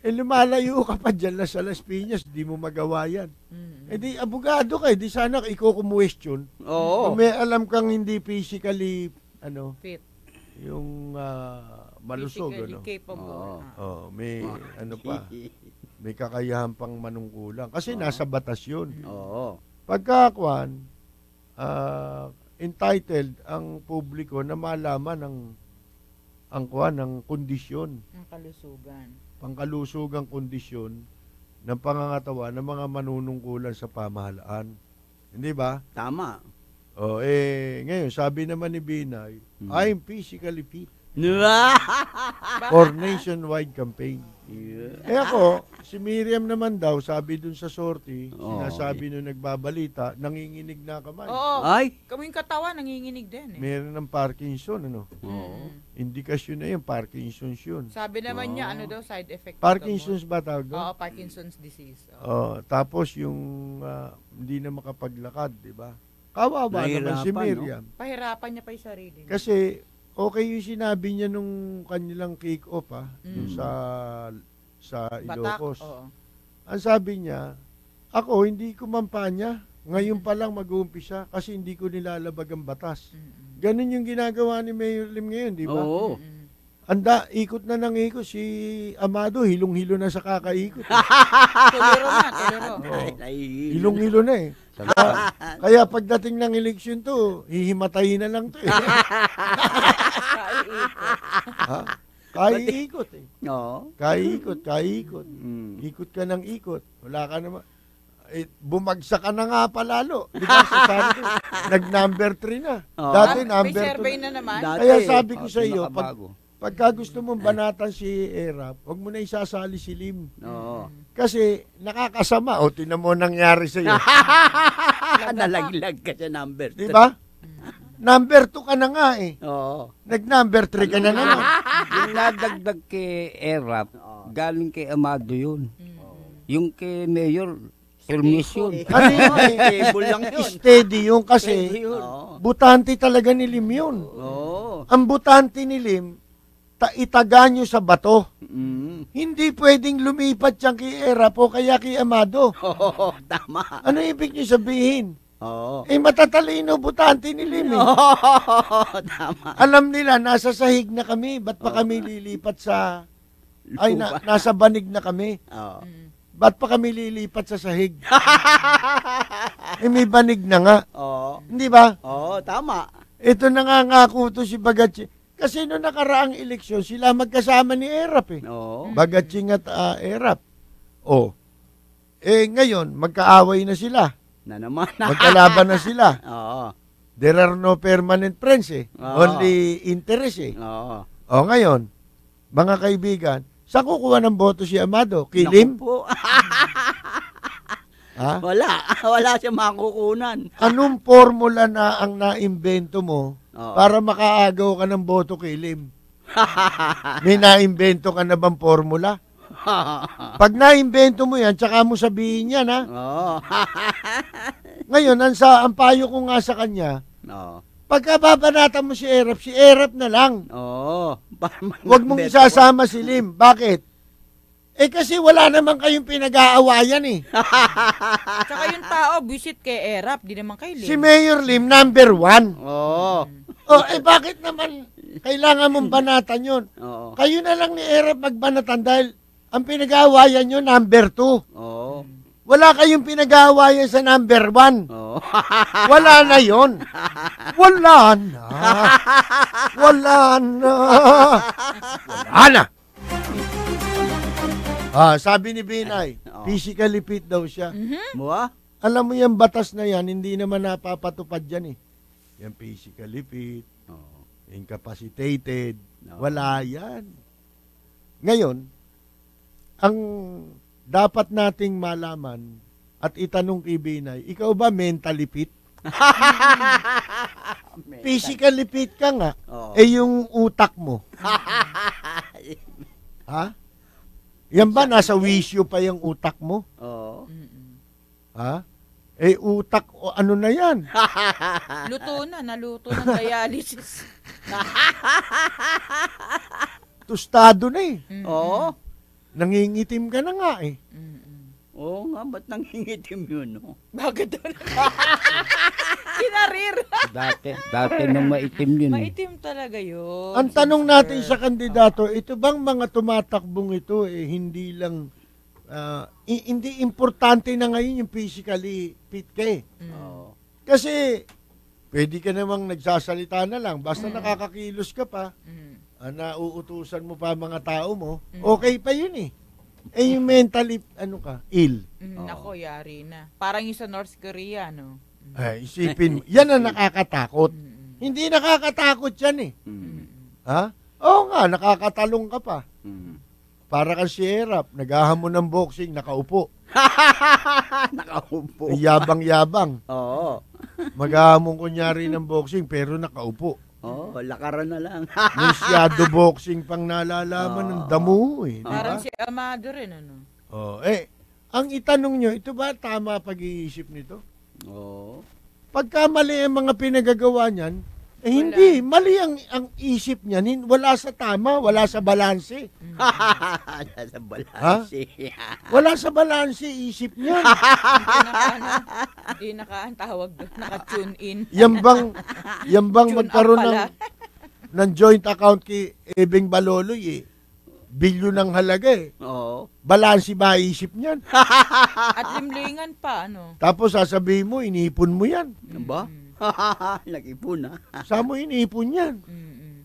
S3: Lumalayo ka pa dyan sa Las Piñas, di mo magawa yan. Di abogado ka, di sana ikaw kumwestiyon. Kung may alam kang hindi physically,
S4: fit.
S3: Yung malusog,
S4: physically capable.
S3: May may kakayahan pang manungkulan. Kasi nasa batas yun. Pagkakuan, entitled ang publiko na malaman ng kondisyon.
S4: Ang kalusugan.
S3: Pangkalusugang kondisyon ng pangangatawan ng mga manunungkulan sa pamahalaan. Hindi ba?
S5: Tama.
S3: Ngayon, sabi naman ni Binay, I'm physically fit for nationwide campaign. Ako, si Miriam naman daw, sabi dun sa sortie, sinasabi nung nagbabalita, nanginginig na kamay.
S4: Kaming katawan, nanginginig din eh.
S3: Meron ng Parkinson, Indikasyon na yun, Parkinson's yun.
S4: Sabi naman niya, side effect.
S3: Parkinson's ba tawag doon?
S4: Parkinson's disease.
S3: Tapos yung hindi na makapaglakad, di ba? Kawawa naman si Miriam.
S4: Pahirapan niya pa yung sarili.
S3: Kasi, okay yung sinabi niya nung kanilang kick-off, yung sa Ilocos. Ang sabi niya, ako hindi ko mampanya, ngayon pa lang mag-uumpisa kasi hindi ko nilalabag ang batas. Ganun yung ginagawa ni Mayor Lim ngayon, di ba? Ikot na ng ikot si Amado, hilong-hilo na sa kakaikot.
S4: Tuliro.
S3: Hilong-hilo na eh. Kaya pagdating ng eleksyon to, hihimatayin na lang to eh. Kaiikot eh. Kaiikot. Ikot ka ng ikot. Wala ka naman. Bumagsak ka na nga palalo. Di ba sasabi ko, nag-number 3 na. Dati number 2
S4: na naman.
S3: Kaya sabi ko sa iyo, pagka gusto mong banatan si Erap, huwag mo na isasali si Lim. Kasi nakakasama. Tinan mo nangyari sa iyo.
S5: Nalaglag ka sa number 3.
S3: Di ba? Number 2 ka na nga eh. Nag-number 3 ka na naman.
S5: Yung nadagdag kay Erap, galing kay Amado yun. Yung kay Mayor, permission.
S3: Ano yun eh? Steady yun kasi butante talaga ni Lim yun. Ang butante ni Lim, itaga nyo sa bato. Hindi pwedeng lumipat yan kay Erap o kaya kay Amado.
S5: Tama.
S3: Ano ibig nyo sabihin? Matatalino butante ni Lim eh.
S5: Tama.
S3: Alam nila, nasa sahig na kami. Ba't pa kami lilipat sa... nasa banig na kami. Ba't pa kami lilipat sa sahig? May banig na nga. Hindi ba?
S5: Tama.
S3: Ito nangangako to si Bagat. Kasi noong nakaraang eleksyon, sila magkasama ni Erap eh.
S5: Oo.
S3: Bagatsing at Erap. Oh. Ngayon, magkaaway na sila.
S5: Na naman.
S3: Magkalaban na sila.
S5: Oo.
S3: There are no permanent friends eh.
S5: Oo.
S3: Only interest eh.
S5: Oo.
S3: Ngayon, mga kaibigan, saan kukuha ng boto si Amado? Kilim?
S5: Naku po.
S3: Ha?
S5: Wala siya makukunan.
S3: Anong formula na ang naimbento mo
S5: Oo.
S3: para makaagaw ka ng boto kilim? May naimbento ka na bang formula? Pag naimbento mo yan, tsaka mo sabihin yan, ha?
S5: Oo.
S3: Ngayon, ang payo ko nga sa kanya,
S5: Oo.
S3: pagka babanatan mo si Erap na lang.
S5: Oo.
S3: Huwag mong isasama si Lim. Bakit? Kasi wala naman kayong pinag-aawayan eh.
S4: Tsaka yung tao, visit kay Erap, di naman kay Lim.
S3: Si Mayor Lim, number 1.
S5: Oo.
S3: Bakit naman kailangan mong banatan yun?
S5: Oo.
S3: Kayo na lang ni Erap magbanatan dahil ang pinag-aawayan nyo, number 2.
S5: Oo.
S3: Wala kayong pinag-aawayan sa number 1.
S5: Oo.
S3: Wala na yon. Wala na. Wala na. Wala na. Sabi ni Binay, physically fit daw siya.
S5: Mua?
S3: Alam mo yung batas na yan, hindi naman napapatupad yan eh. Yung physically fit, incapacitated, wala yan. Ngayon, ang dapat nating malaman at itanong kay Binay, ikaw ba mentally fit? Physically fit ka nga. Yung utak mo. Ha? Yan ba nasa wisyo pa yung utak mo?
S5: Oo.
S3: Ha? Utak, ano na yan?
S4: Naluto na dialysis.
S3: Tostado na eh.
S5: Oo.
S3: Nangingitim ka na nga eh.
S5: Oo nga, ba't nangingitim yun? No?
S4: Bakit doon? Kinarir.
S5: Dati nung maitim yun.
S4: Maitim talaga yun.
S3: Ang tanong natin sa kandidato, ito bang mga tumatakbong ito hindi lang, hindi importante na ngayon yung physically fit ka eh. Kasi, pwede ka namang nagsasalita na lang, basta nakakakilos ka pa, nauutusan mo pa mga tao mo, okay pa yun eh. Yung mentally, ill.
S4: Nako, yari na. Parang yung sa North Korea, no?
S3: Isipin mo, yan ang nakakatakot. Hindi nakakatakot yan eh. Ha? Oo nga, nakakatalong ka pa. Para kang si Erap, naghahamon ng boxing, nakaupo.
S5: Nakaupo.
S3: Yabang-yabang.
S5: Oo.
S3: Maghahamon kunyari ng boxing, pero nakaupo.
S5: Lakaran na lang.
S3: May shadow boxing pang nalalaman ng damo eh.
S4: Parang si Amado rin, ano?
S3: Ang itanong nyo, ito ba tama pag-iisip nito?
S5: Oo.
S3: Pagka mali ang mga pinagagawa niyan, hindi. Mali ang isip niyan. Wala sa tama, wala sa balanse.
S5: Wala sa balanse.
S3: Wala sa balanse, isip niyan.
S4: Hindi tawag doon, naka-tune in.
S3: Yan bang magkaroon ng joint account kay Ebeng Baloloy eh. Bilyon ng halaga eh.
S5: Oo.
S3: Balanse ba isip niyan?
S4: At limlingan pa, ano?
S3: Tapos sasabihin mo, inipon mo yan.
S5: Ba? Nag-ipon ha.
S3: Saan mo inipon yan?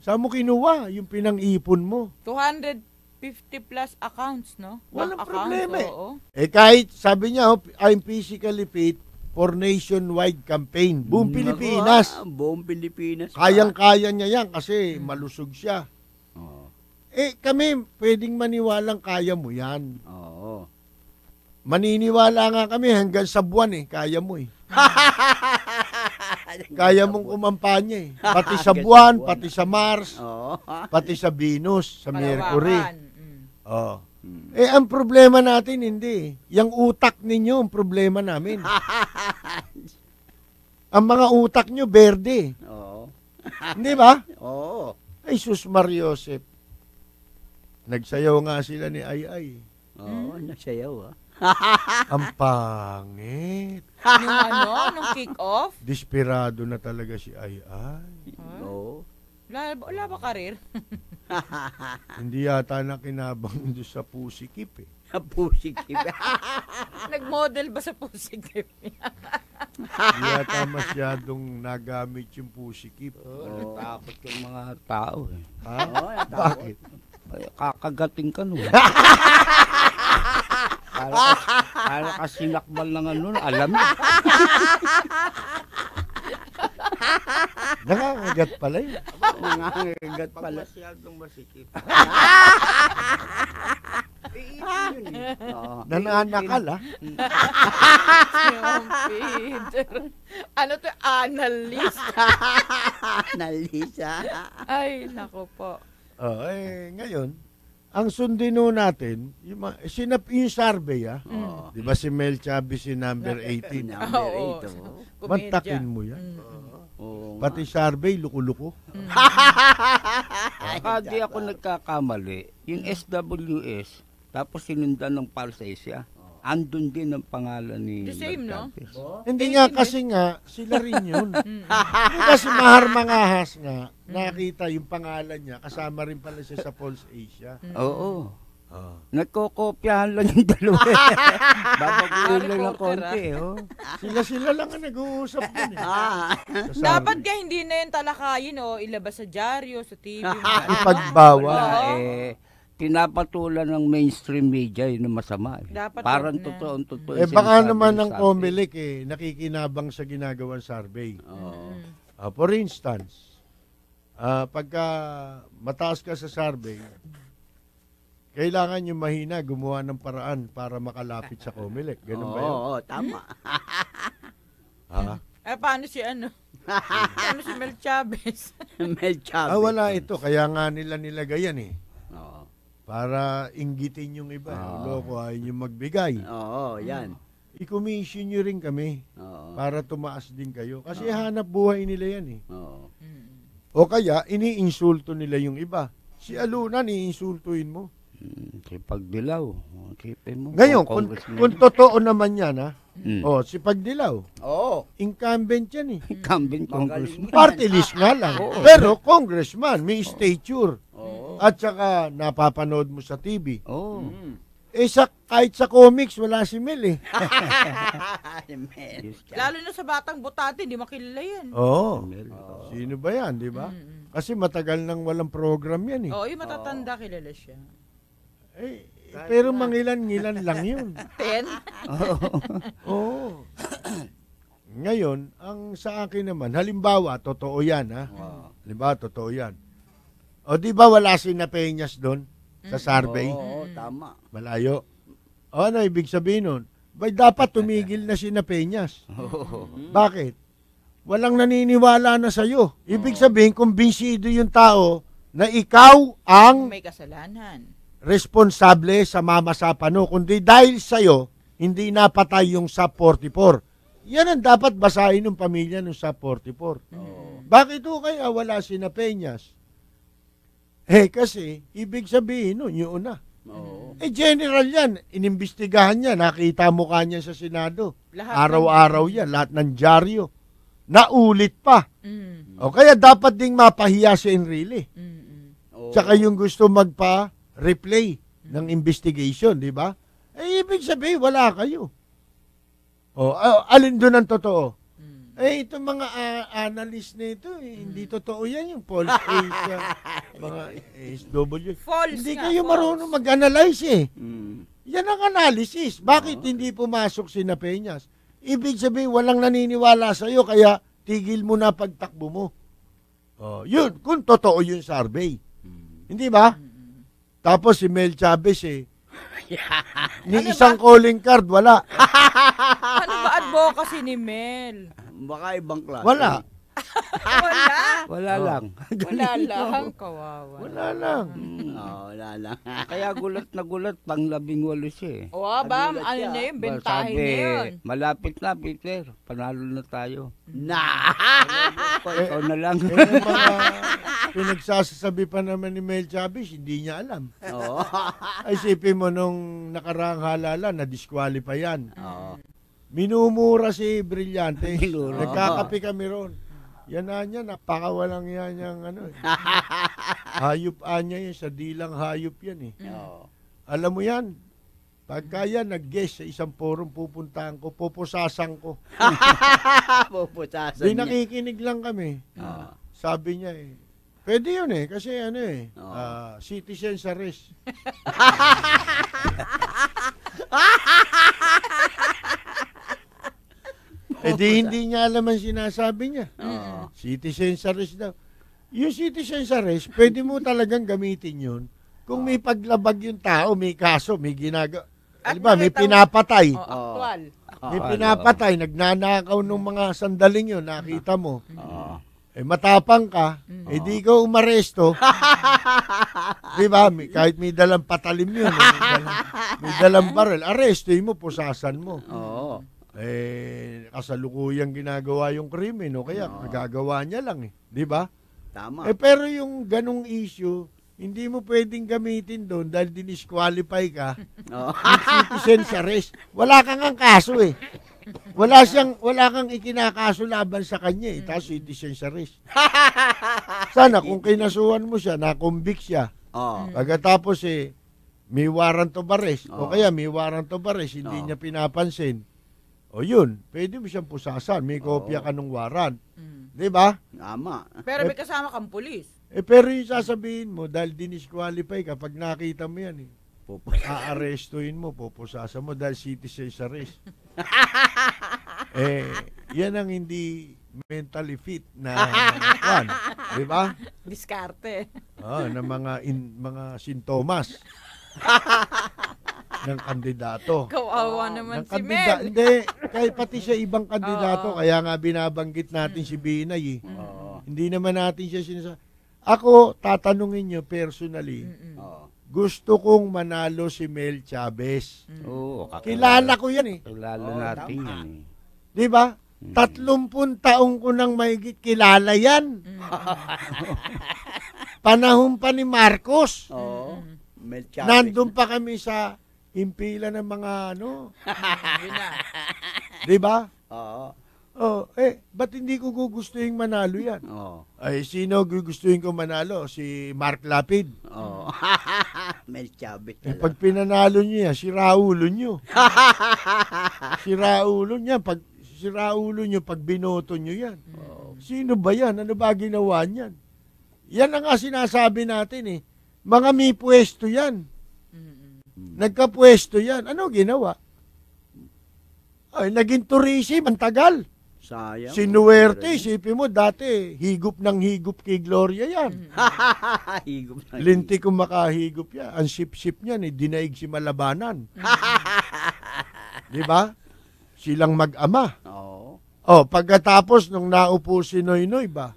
S3: Saan mo kinuha yung pinang-ipon mo?
S4: 250 plus accounts, no?
S3: Walang
S4: Accounts,
S3: problema
S4: oo.
S3: Kahit sabi niya, I'm physically fit for nationwide campaign. Buong Pilipinas.
S5: Buong Pilipinas.
S3: Kayang-kaya niya yan kasi malusog siya. Kami, pwedeng maniwalang kaya mo yan.
S5: Oo.
S3: Maniniwala nga kami hanggang sa buwan kaya mo Kaya mong kumampanya Pati sa buwan, pati sa Mars, pati sa Venus, sa Mercury. Ang problema natin hindi. Yung utak ninyo ang problema namin. Ang mga utak nyo, berde. Hindi ba?
S5: Oo.
S3: Ay, Sus Mariosep. Nagsayaw nga sila ni Ay.
S5: Oo, nagsayaw
S3: Ang pangit.
S4: Nung kick-off?
S3: Desperado na talaga si Ay.
S5: Oo.
S4: Wala ba karir?
S3: Hindi yata nakinabang doon sa pusikip
S5: Pusikip.
S4: Nag-model ba sa pusikip?
S3: Hindi yata masyadong nagamit yung pusikip.
S5: Takot yung mga tao eh.
S3: Ha? Bakit?
S5: Ay, kakagating ka nun. Para ka sinakbal ng ano, alam mo.
S3: Nangangagat pala yun.
S5: Nangangagat pala. Masyadong masikip.
S3: Nananakal, ha?
S4: Peter. Ano to? Analyst?
S5: Analyst, ha?
S4: Ay, nako po.
S3: Ngayon, ang sundin nun natin, yung survey, ha? Di ba si Mel Chavez si number 18?
S5: Number 8,
S3: Mantakin mo yan. Pati survey, luko-luko.
S5: Di ako nagkakamali. Yung SWS, tapos sinundan ng Palsesya, andun din ang pangalan ni
S4: The same, no?
S3: Hindi nga, kasi nga, sila rin yun. Kasi Mahar Mangahas nga, nakita yung pangalan niya, kasama rin pala siya sa Pulse Asia.
S5: Oo. Nagkokopyahan lang yung dalawa. Babaguhin lang ng konti.
S3: Sila lang ang nag-uusap dun eh.
S4: Dapat nga hindi na yung talakayin ilabas sa dyaryo, sa TV.
S3: Ipagbawa.
S5: Pinapatulan ng mainstream media yun ang masama. Parang totoo.
S3: Baka naman ng Comelec nakikinabang sa ginagawang survey. For instance, pagka mataas ka sa survey, kailangan yung mahina gumawa ng paraan para makalapit sa Comelec. Ganun ba yun?
S5: Oo, tama.
S4: Paano si paano si Mel Chavez?
S5: Mel Chavez.
S3: Wala ito. Kaya nga nila nilagay yan eh. Para inggitin yung iba. Loko, ayaw yung magbigay.
S5: Yan.
S3: I-commission nyo rin kami para tumaas din kayo. Kasi hanap buhay nila yan eh. O kaya, iniinsulto nila yung iba. Si Alunan, iinsultuin mo.
S5: Si Pagdilaw. Mo.
S3: Ngayon, kung totoo naman yan, si Pagdilaw. Incumbent yan eh.
S5: Incumbent congressman.
S3: Party list nga lang. Pero congressman, may stature. At saka napapanood mo sa TV. Kahit sa comics, wala si Mel eh.
S4: Lalo na sa Batang Butati, hindi makilala yan.
S3: Sino ba yan, di ba? Kasi matagal nang walang program yan eh.
S4: Yung matatanda, kilala siya.
S3: Pero mangilan-ngilan lang yun.
S4: 10?
S3: Ngayon, ang sa akin naman, halimbawa, totoo yan, ha? Halimbawa, totoo yan. Di ba wala si Peñas doon sa survey?
S5: Tama.
S3: Malayo. Ano ibig sabihin nun? Dapat tumigil na si Peñas. Bakit? Walang naniniwala na sa'yo. Ibig sabihin, kumbinsido yung tao na ikaw ang
S4: may kasalanan,
S3: responsable sa mamasapano. Kundi dahil sa'yo, hindi napatay yung SAP 44. Yan ang dapat basahin ng pamilya ng SAP 44. Bakit kaya wala si Peñas? Kasi, ibig sabihin nun, yun na. General yan. Inimbestigahan niya. Nakita mukha niya sa Senado. Araw-araw yan. Lahat ng dyaryo. Naulit pa. Kaya dapat ding mapahiya si Enrile. Tsaka yung gusto magpa-replay ng investigation, di ba? Ibig sabihin, wala kayo. Alin doon ang totoo? Itong mga analyst na ito, hindi totoo yan yung Pulse Asia, mga SW. Hindi kayo marunong mag-analyze eh. Yan ang analysis. Bakit hindi pumasok si Peñas? Ibig sabihin, walang naniniwala sa'yo, kaya tigil mo na pagtakbo mo. Yun, kung totoo yung survey. Hindi ba? Tapos si Mel Chavez ni isang calling card, wala.
S4: Ano ba advocacy ni Mel?
S5: Baka ibang klase.
S3: Wala.
S5: Wala lang.
S4: Wala lang, kawawa.
S3: Wala lang.
S5: Wala lang. Kaya gulat na gulat, pang 18 siya eh.
S4: Ano na yun, bentahin na yun.
S5: Malapit na, Peter. Panalo na tayo. Ikaw na lang.
S3: Pinagsasabi pa naman ni Mel Chavez, hindi niya alam. Isipin mo nung nakaraang halala, na-disqualify yan. Minumura si Brillante. Nagkakape kami ron. Yan na niya, napakawalang yan yung hayop niya yun, sa dilang hayop yan eh. Alam mo yan, Pagka yan nag-guest sa isang forum, pupuntahan ko, pupusasan ko.
S14: Pupusasan
S3: Di
S14: niya.
S3: nakikinig lang kami. Sabi niya pwede yun kasi citizens arrest. Di hindi niya alam ang sinasabi niya. Citizens arrest daw. Yung citizens arrest, pwede mo talagang gamitin yun kung may paglabag yung tao, may kaso, may ginagawa. Diba, may pinapatay.
S4: Actual.
S3: May pinapatay, nagnanakaw ng mga sandaling yun, nakita mo. Matapang ka, di ka umaresto. Diba, kahit may dalang patalim yun, may dalang baril, arestoin mo, pusasan mo. Kasalukuyang ginagawa yung krimen, o kaya nagagawa niya lang diba?
S14: Tama.
S3: Pero yung ganong issue, hindi mo pwedeng gamitin doon dahil dinisqualify ka. Citizen's arrest. Wala kang ang kaso Wala kang ikinakaso laban sa kanya tapos citizen's arrest. Sana kung kinasuhan mo siya, na-convict siya. Pagkatapos may warrant of arrest o kaya may warrant of arrest, hindi niya pinapansin. O yun, pwede mo siyang pusasan. May kopya ka ng warrant. Diba?
S14: Tama.
S4: Pero may kasama kang pulis.
S3: Pero yung sasabihin mo, dahil dinisqualify ka, pag nakita mo yan, aarestuin mo, pupusasan mo dahil citizen's arrest. Yan ang hindi mentally fit na one. Diba?
S4: Diskarte.
S3: Na mga sintomas ng kandidato.
S4: Kawawa naman si Mel.
S3: Hindi, kahit pati sa ibang kandidato, kaya nga binabanggit natin si Binay. Hindi naman natin siya sinasabi. Ako, tatanungin nyo personally, gusto kong manalo si Mel Chavez. Kilala ko yan
S5: Kilala natin yan
S3: Di ba? 30 taong ko nang mahigit kilala yan. Panahon pa ni Marcos.
S14: Mel Chavez.
S3: Nandun pa kami sa impila ng mga Di ba? Ba't hindi ko gugustuhin manalo yan? Sino gugustuhin ko manalo? Si Mark Lapid.
S14: Mel Chavez.
S3: Pag pinanalo nyo yan, sira ulo nyo. Sira ulo nyo pag binoto nyo yan. Sino ba yan? Ano ba ginawa niyan? Yan ang nga sinasabi natin Mga may pwesto yan. Nagka-pwesto yan. Ano ginawa? Naging tourism, ang tagal.
S14: Sayang.
S3: Si Nuerte, isipin mo, dati, higop ng higop kay Gloria yan. Linti kung makahigop yan. Ang sip-sip niyan, dinaig si Malabanan. Di ba? Silang mag-ama. Pagkatapos, nung naupo si Noynoy ba,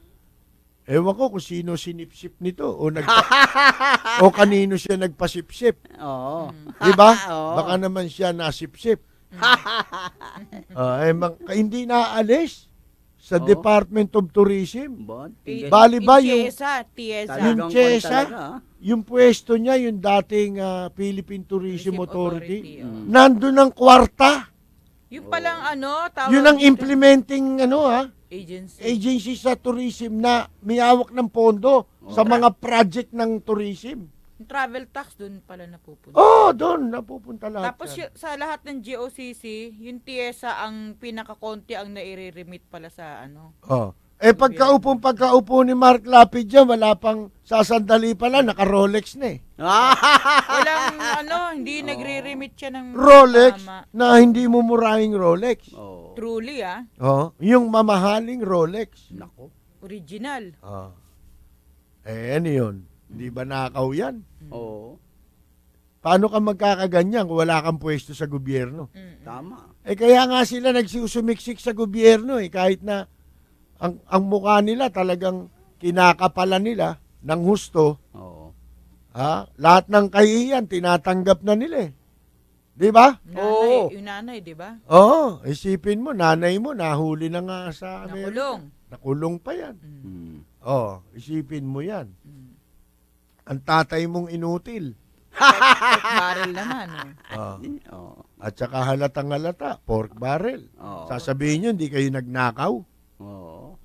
S3: ewan ko kung sino sinipsip nito o kanino siya nagpasipsip. Di ba? Baka naman siya nasipsip. Hindi naalis sa Department of Tourism. Bali ba yung TIESA, yung pwesto niya, yung dating Philippine Tourism Authority, nandun ang kwarta.
S4: Yung palang tawag
S3: yun ang implementing
S4: agency
S3: sa tourism na may hawak ng pondo sa mga project ng tourism.
S4: Yung travel tax doon pala napupunta.
S3: Doon napupunta lahat.
S4: Tapos sa lahat ng GOCC, yung TIESA ang pinakakonti ang naire-remit pala sa Pagkaupo ni Mark Lapid dyan, wala pang sasandali pala, naka-Rolex na Walang hindi nagre-remit siya ng
S3: Rolex na hindi mo murahing Rolex.
S4: Truly
S3: yung mamahaling Rolex.
S14: Nako.
S4: Original.
S3: Ano yun? Di ba nakaw yan? Paano ka magkakaganyan kung wala kang pwesto sa gobyerno?
S14: Tama.
S3: Kaya nga sila nagsusumiksik sa gobyerno kahit na ang mukha nila talagang kinakapalan nila ng husto. Lahat ng kahihiyan tinatanggap na nila Di ba?
S4: Yung nanay, di ba?
S3: Isipin mo, nanay mo nahuli na nga sa
S4: Nakulong.
S3: Nakulong pa yan. Isipin mo yan. Ang tatay mong inutil.
S4: Pork barrel naman.
S3: At saka halatang halata, pork barrel. Sasabihin nyo, hindi kayo nagnakaw.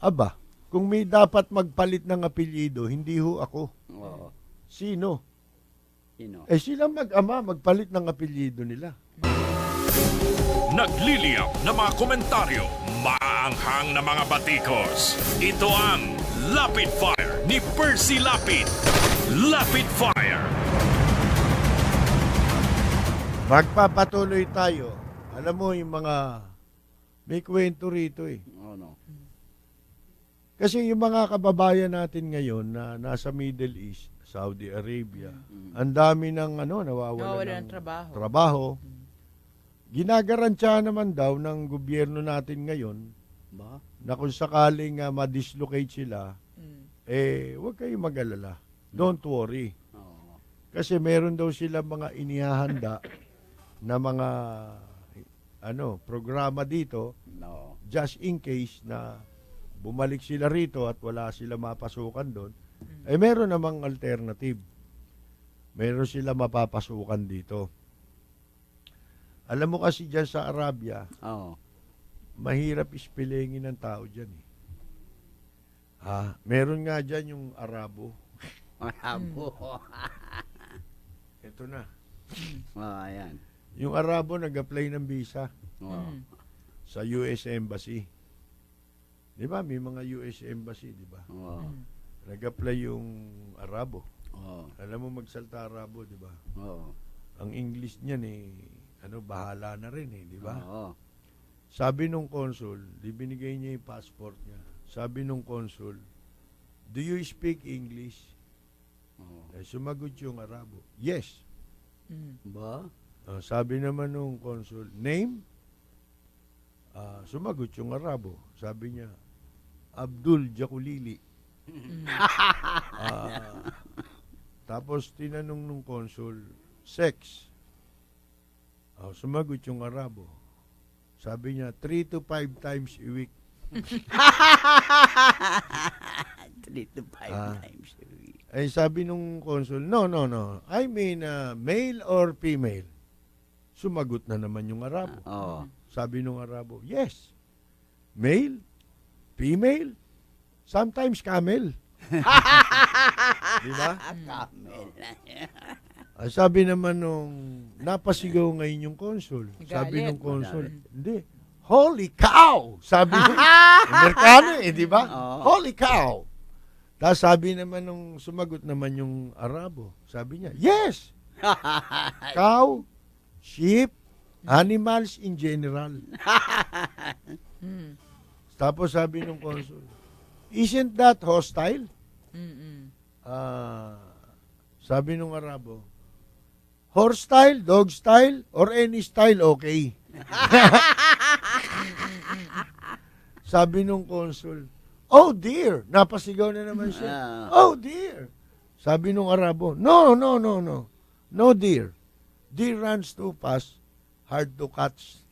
S3: Aba, kung may dapat magpalit ng apelyido, hindi ho ako. Sino?
S14: Sino?
S3: Silang mag-ama, magpalit ng apelyido nila.
S6: Nagliliyap na mga komentaryo, maanghang na mga batikos. Ito ang Lapid Fire ni Percy Lapid. Lapid Fire.
S3: Magpapatuloy tayo. Alam mo yung mga may kwento rito eh.
S14: Oh, no.
S3: Kasi yung mga kababayan natin ngayon na nasa Middle East, Saudi Arabia, ang dami ng nawawala ng trabaho. Ginagarantiya naman daw ng gobyerno natin ngayon na kung sakaling ma-dislocate sila, huwag kayong mag-alala. Don't worry. Kasi meron daw sila mga inihahanda na mga programa dito just in case na bumalik sila rito at wala sila mapasukan doon. Meron namang alternative. Meron sila mapapasukan dito. Alam mo kasi dyan sa Arabia, mahirap ispelingin ng tao dyan eh. Meron nga dyan yung Arabo.
S14: Arabo.
S3: Ito na.
S14: Ayan.
S3: Yung Arabo nag-apply ng visa sa US Embassy. Di ba? May mga US Embassy, di ba? Nag-apply yung Arabo. Alam mo magsalta Arabo, di ba? Ang English niyan bahala na rin di ba? Sabi nung consul, binigay niya yung passport niya. Sabi nung consul, do you speak English? Sumagot yung Arabo, yes.
S14: Ba?
S3: Sabi naman nung consul, name? Sumagot yung Arabo. Sabi niya, Abdul Jakulili. Tapos tinanong nung consul, sex? Sumagot yung Arabo. Sabi niya, 3 to 5 times a week.
S14: 3 to 5 times a week.
S3: Sabi nung consul, no. I mean, male or female? Sumagot na naman yung Arabo. Sabi nung Arabo, yes. Male, female, sometimes camel. Di ba?
S14: Camel.
S3: Sabi naman nung napasigaw ngayon yung consul. Sabi nung consul, hindi. Holy cow! Sabi nung Amerikano di ba? Holy cow! Tapos sabi naman nung sumagot naman yung Arabo. Sabi niya, yes! Cow, sheep, animals in general. Tapos sabi nung consul, isn't that hostile? Sabi nung Arabo, horse style, dog style, or any style okay. Sabi nung consul, oh dear, napasigaw na naman siya. Oh dear. Sabi nung Arabo, no. No dear. Deer runs too fast, hard to catch.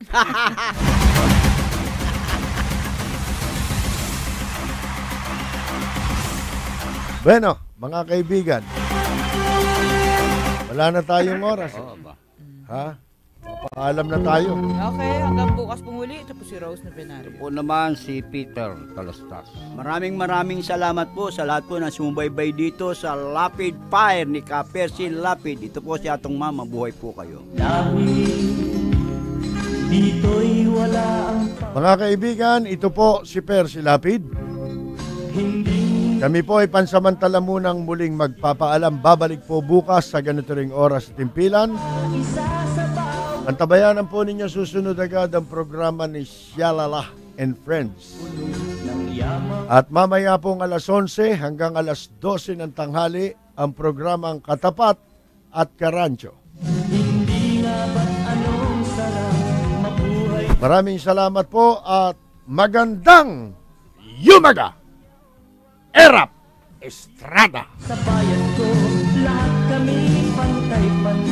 S3: Bueno, mga kaibigan, wala na tayong oras. Papaalam na tayo.
S4: Okay, hanggang bukas pong uli. Ito po si Rose na Benario.
S5: Ito po naman si Peter Talastas.
S14: Maraming salamat po sa lahat po na sumubaybay dito sa Lapid Fire ni Percy Lapid. Ito po si Atong Mama. Buhay po kayo.
S3: Mga kaibigan, ito po si Percy Lapid. Kami po ay pansamantala munang muling magpapaalam. Babalik po bukas sa ganito ring oras at timpilan. Antabayanan po ninyo susunod agad ang programa ni Shalala and Friends. At mamaya pong alas 11 hanggang alas 12 ng tanghali ang programang Katapat at Karancho. Maraming salamat po at magandang Yumaga! Erap Estrada!
S2: Sa bayan ko, lahat kami pantay-pantay.